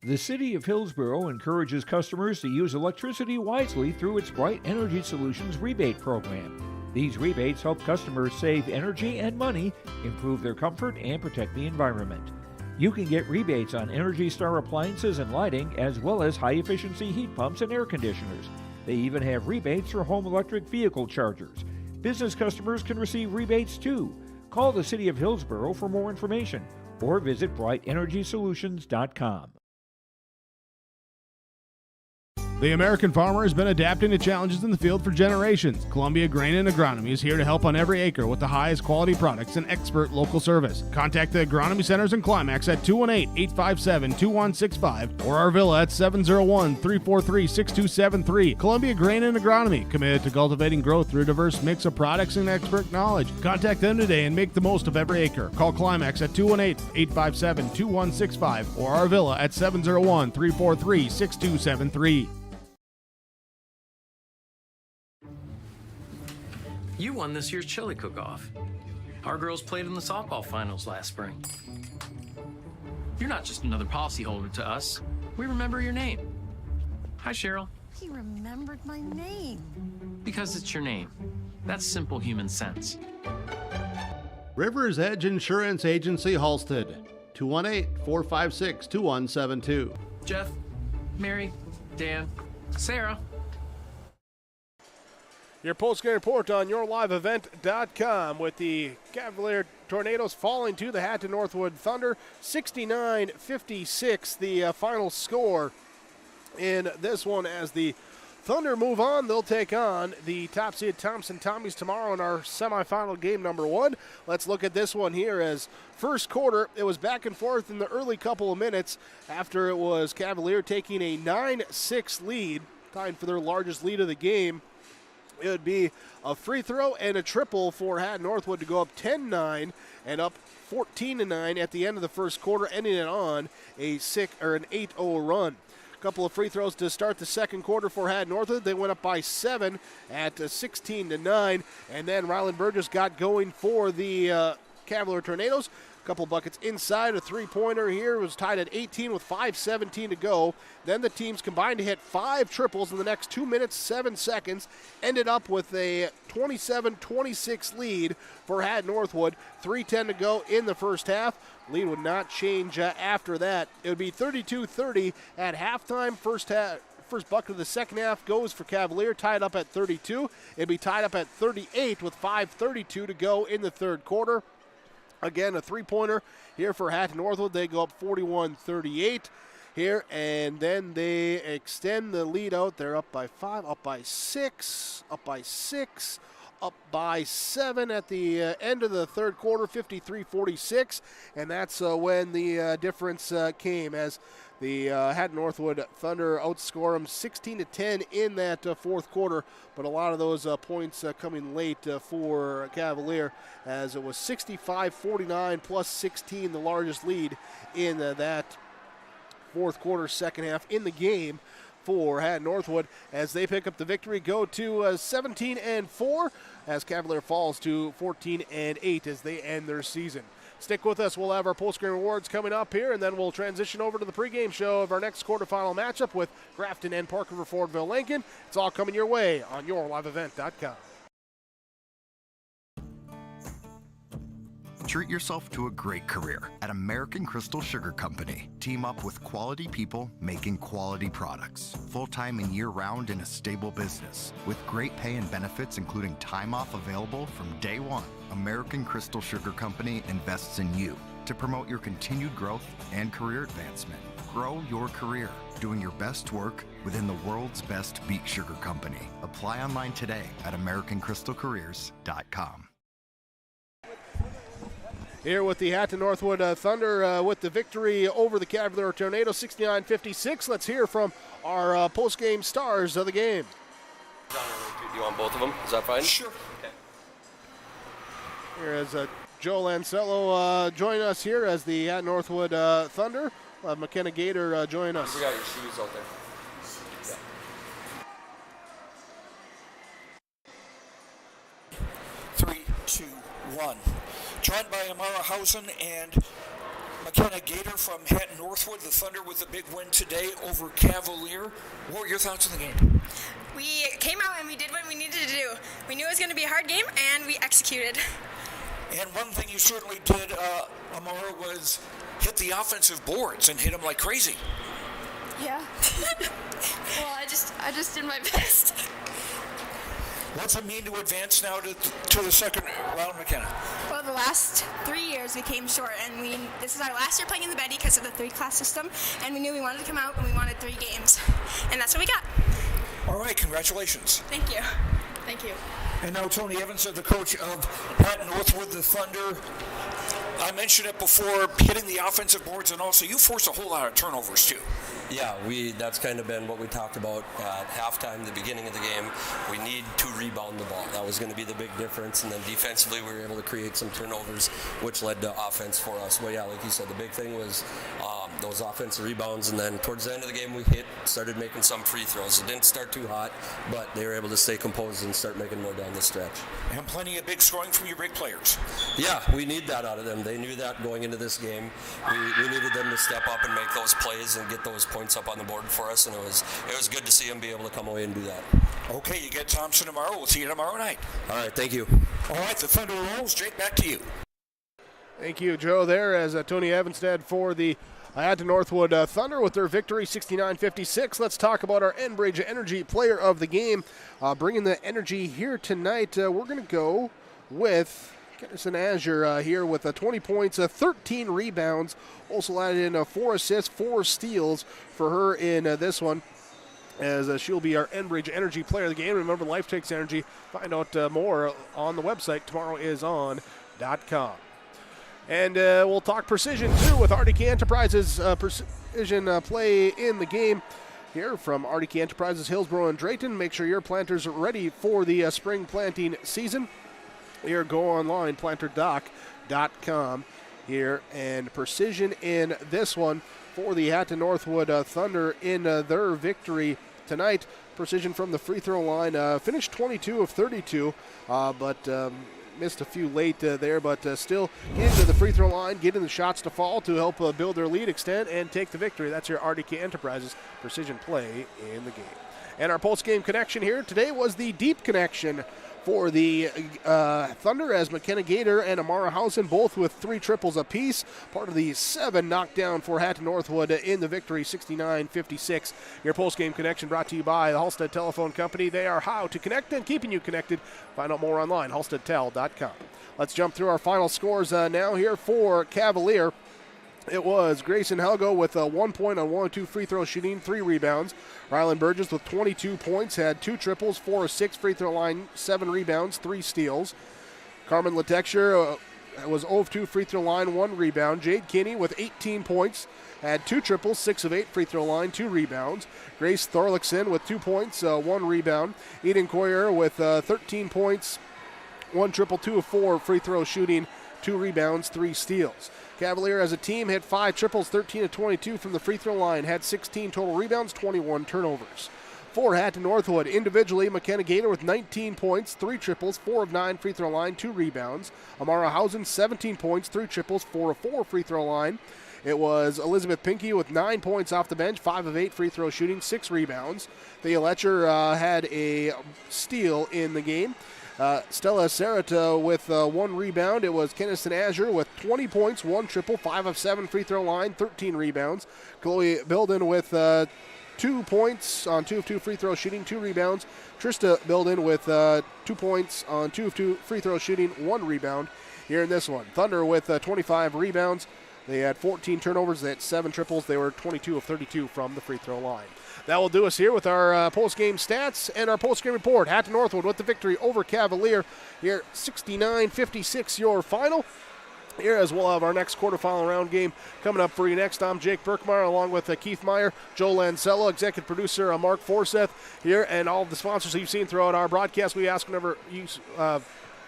The City of Hillsborough encourages customers to use electricity wisely through its Bright Energy Solutions rebate program. These rebates help customers save energy and money, improve their comfort, and protect the environment. You can get rebates on Energy Star appliances and lighting, as well as high-efficiency heat pumps and air conditioners. They even have rebates for home electric vehicle chargers. Business customers can receive rebates too. Call the City of Hillsborough for more information or visit BrightEnergySolutions.com. The American farmer has been adapting to challenges in the field for generations. Columbia Grain and Agronomy is here to help on every acre with the highest quality products and expert local service. Contact the agronomy centers in Climax at 218-857-2165 or Arvilla at 701-343-6273. Columbia Grain and Agronomy, committed to cultivating growth through a diverse mix of products and expert knowledge. Contact them today and make the most of every acre. Call Climax at 218-857-2165 or Arvilla at 701-343-6273. You won this year's chili cook-off. Our girls played in the softball finals last spring. You're not just another policyholder to us. We remember your name. Hi, Cheryl. He remembered my name. Because it's your name. That's simple human sense. River's Edge Insurance Agency, Halstead. 218-456-2172. Jeff, Mary, Dan, Sarah. Your post-game report on yourliveevent.com with the Cavalier Tornadoes falling to the Hatton Northwood Thunder. 69-56, the final score in this one as the Thunder move on. They'll take on the top-seed Thompson Tommies tomorrow in our semifinal game number 1. Let's look at this one here as first quarter, it was back and forth in the early couple of minutes after it was Cavalier taking a 9-6 lead, tied for their largest lead of the game. It would be a free throw and a triple for Hatton Northwood to go up 10-9 and up 14-9 at the end of the first quarter, ending it on an 8-0 run. A couple of free throws to start the second quarter for Hatton Northwood. They went up by 7 at 16-9, and then Ryland Burgess got going for the Cavalier Tornadoes. A couple buckets inside, a three-pointer here was tied at 18 with 5:17 to go. Then the teams combined to hit 5 triples in the next 2 minutes, 7 seconds. Ended up with a 27-26 lead for Hatton Northwood. 3:10 to go in the first half. Lead would not change after that. It would be 32-30 at halftime. First bucket of the second half goes for Cavalier, tied up at 32. It'd be tied up at 38 with 5:32 to go in the third quarter. Again, a three-pointer here for Hatton Northwood. They go up 41-38 here, and then they extend the lead out. They're up by 5, up by 6, up by 6, up by 7 at the end of the third quarter, 53-46, and that's when the difference came as the Hatton Northwood Thunder outscore them 16-10 in that fourth quarter, but a lot of those points coming late for Cavalier, as it was 65-49 plus 16, the largest lead in that fourth quarter, second half in the game for Hatton Northwood, as they pick up the victory, go to 17-4, as Cavalier falls to 14-8 as they end their season. Stick with us. We'll have our post-game rewards coming up here, and then we'll transition over to the pregame show of our next quarterfinal matchup with Grafton and Park River Fordville Lincoln. It's all coming your way on yourliveevent.com. Treat yourself to a great career at American Crystal Sugar Company. Team up with quality people making quality products. Full-time and year-round in a stable business. With great pay and benefits including time off available from day one. American Crystal Sugar Company invests in you to promote your continued growth and career advancement. Grow your career doing your best work within the world's best beet sugar company. Apply online today at AmericanCrystalCareers.com. Here with the Hatton Northwood Thunder with the victory over the Cavalier Tornadoes, 69-56. Let's hear from our post-game stars of the game. Do you want both of them? Is that fine? Sure. Okay. Here is Joe Lancello join us here as the Hatton Northwood Thunder. We'll have McKenna Gator join us. We got your shoes out there. Yeah. 3, 2, 1. Joined by Amara Hausen and McKenna Gator from Hatton Northwood, the Thunder with a big win today over Cavalier. What were your thoughts on the game? We came out and we did what we needed to do. We knew it was going to be a hard game, and we executed. And one thing you certainly did, Amara, was hit the offensive boards and hit them like crazy. Yeah. Well, I just did my best. What's it mean to advance now to the second round, McKenna? Well, the last 3 years we came short, and this is our last year playing in the Betty because of the 3-class system, and we knew we wanted to come out and we wanted 3 games, and that's what we got. All right, congratulations. Thank you. Thank you. And now Tony Evans, the coach of Hatton Northwood, the Thunder. I mentioned it before, hitting the offensive boards, and also you force a whole lot of turnovers too. Yeah, that's kind of been what we talked about at halftime, the beginning of the game. We need to rebound the ball. That was going to be the big difference. And then defensively, we were able to create some turnovers, which led to offense for us. But yeah, like you said, the big thing was those offensive rebounds. And then towards the end of the game, we started making some free throws. It didn't start too hot, but they were able to stay composed and start making more down the stretch. And plenty of big scoring from your big players. Yeah, we need that out of them. They knew that going into this game. We needed them to step up and make those plays and get those points up on the board for us, and it was good to see them be able to come away and do that. Okay, you get Thompson tomorrow. We'll see you tomorrow night. All right, thank you. All right, the Thunder rolls. Jake, back to you. Thank you, Joe, there as Tony Evanstad for the Hatton Northwood Thunder with their victory 69-56. Let's talk about our Enbridge Energy Player of the Game. Bringing the energy here tonight, we're going to go with Kennison Azure here with 20 points, 13 rebounds. Also added in 4 assists, 4 steals for her in this one, as she'll be our Enbridge Energy Player of the Game. Remember, Life Takes Energy. Find out more on the website, tomorrowison.com. And we'll talk precision, too, with RDK Enterprises. Precision play in the game here from RDK Enterprises, Hillsborough and Drayton. Make sure your planters are ready for the spring planting season. Here, go online, planterdoc.com here. And precision in this one for the Hatton Northwood Thunder in their victory tonight. Precision from the free throw line. Finished 22 of 32, but missed a few late there, but still getting to the free throw line, getting the shots to fall to help build their lead, extend, and take the victory. That's your RDK Enterprises precision play in the game. And our post-game connection here today was the deep connection for the Thunder, as McKenna Gator and Amara Housen both with 3 triples apiece. Part of the 7 knockdown for Hatton Northwood in the victory, 69-56. Your post-game connection brought to you by the Halstead Telephone Company. They are how to connect and keeping you connected. Find out more online, halsteadtel.com. Let's jump through our final scores now here for Cavalier. It was Grayson Helgo with 1 point on 1 of 2 free throw shooting, 3 rebounds. Rylan Burgess with 22 points, had 2 triples, 4 of 6 free throw line, 7 rebounds, 3 steals. Carmen Letexture was 0 of 2 free throw line, 1 rebound. Jade Kinney with 18 points, had 2 triples, 6 of 8 free throw line, 2 rebounds. Grace Thorlickson with 2 points, 1 rebound. Eden Coyer with 13 points, 1 triple, 2 of 4 free throw shooting, 2 rebounds, 3 steals. Cavalier as a team hit 5 triples, 13 of 22 from the free throw line, had 16 total rebounds, 21 turnovers. For Hatton Northwood, individually, McKenna Gator with 19 points, 3 triples, 4 of 9 free throw line, 2 rebounds. Amara Housen, 17 points, 3 triples, 4 of 4 free throw line. It was Elizabeth Pinky with 9 points off the bench, 5 of 8 free throw shooting, 6 rebounds. Thea Letcher had a steal in the game. Stella Sarata with 1 rebound. It was Kennison Azure with 20 points, 1 triple, 5 of 7 free throw line, 13 rebounds. Chloe Bilden with 2 points on 2 of 2 free throw shooting, 2 rebounds. Trista Bilden with 2 points on 2 of 2 free throw shooting, 1 rebound here in this one. Thunder with 25 rebounds. They had 14 turnovers. They had 7 triples. They were 22 of 32 from the free throw line. That will do us here with our post-game stats and our post-game report. Hatton Northwood with the victory over Cavalier here, 69-56 your final. Here, as we'll have our next quarterfinal round game coming up for you next. I'm Jake Berkmeyer along with Keith Meyer, Joe Lancello, executive producer Mark Forseth here, and all of the sponsors you've seen throughout our broadcast. We ask whenever you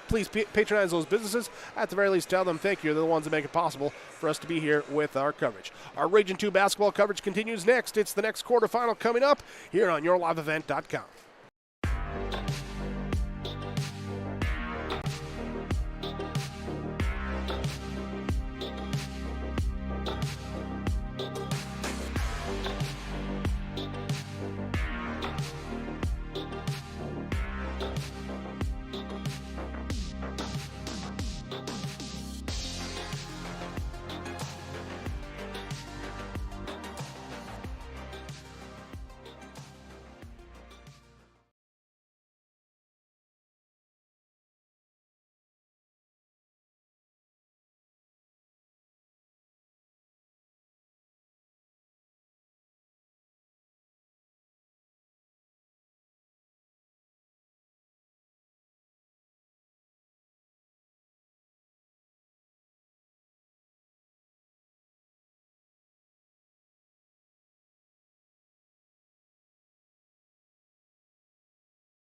please patronize those businesses. At the very least, tell them thank you. They're the ones that make it possible for us to be here with our coverage. Our Region 2 basketball coverage continues next. It's the next quarterfinal coming up here on YourLiveEvent.com.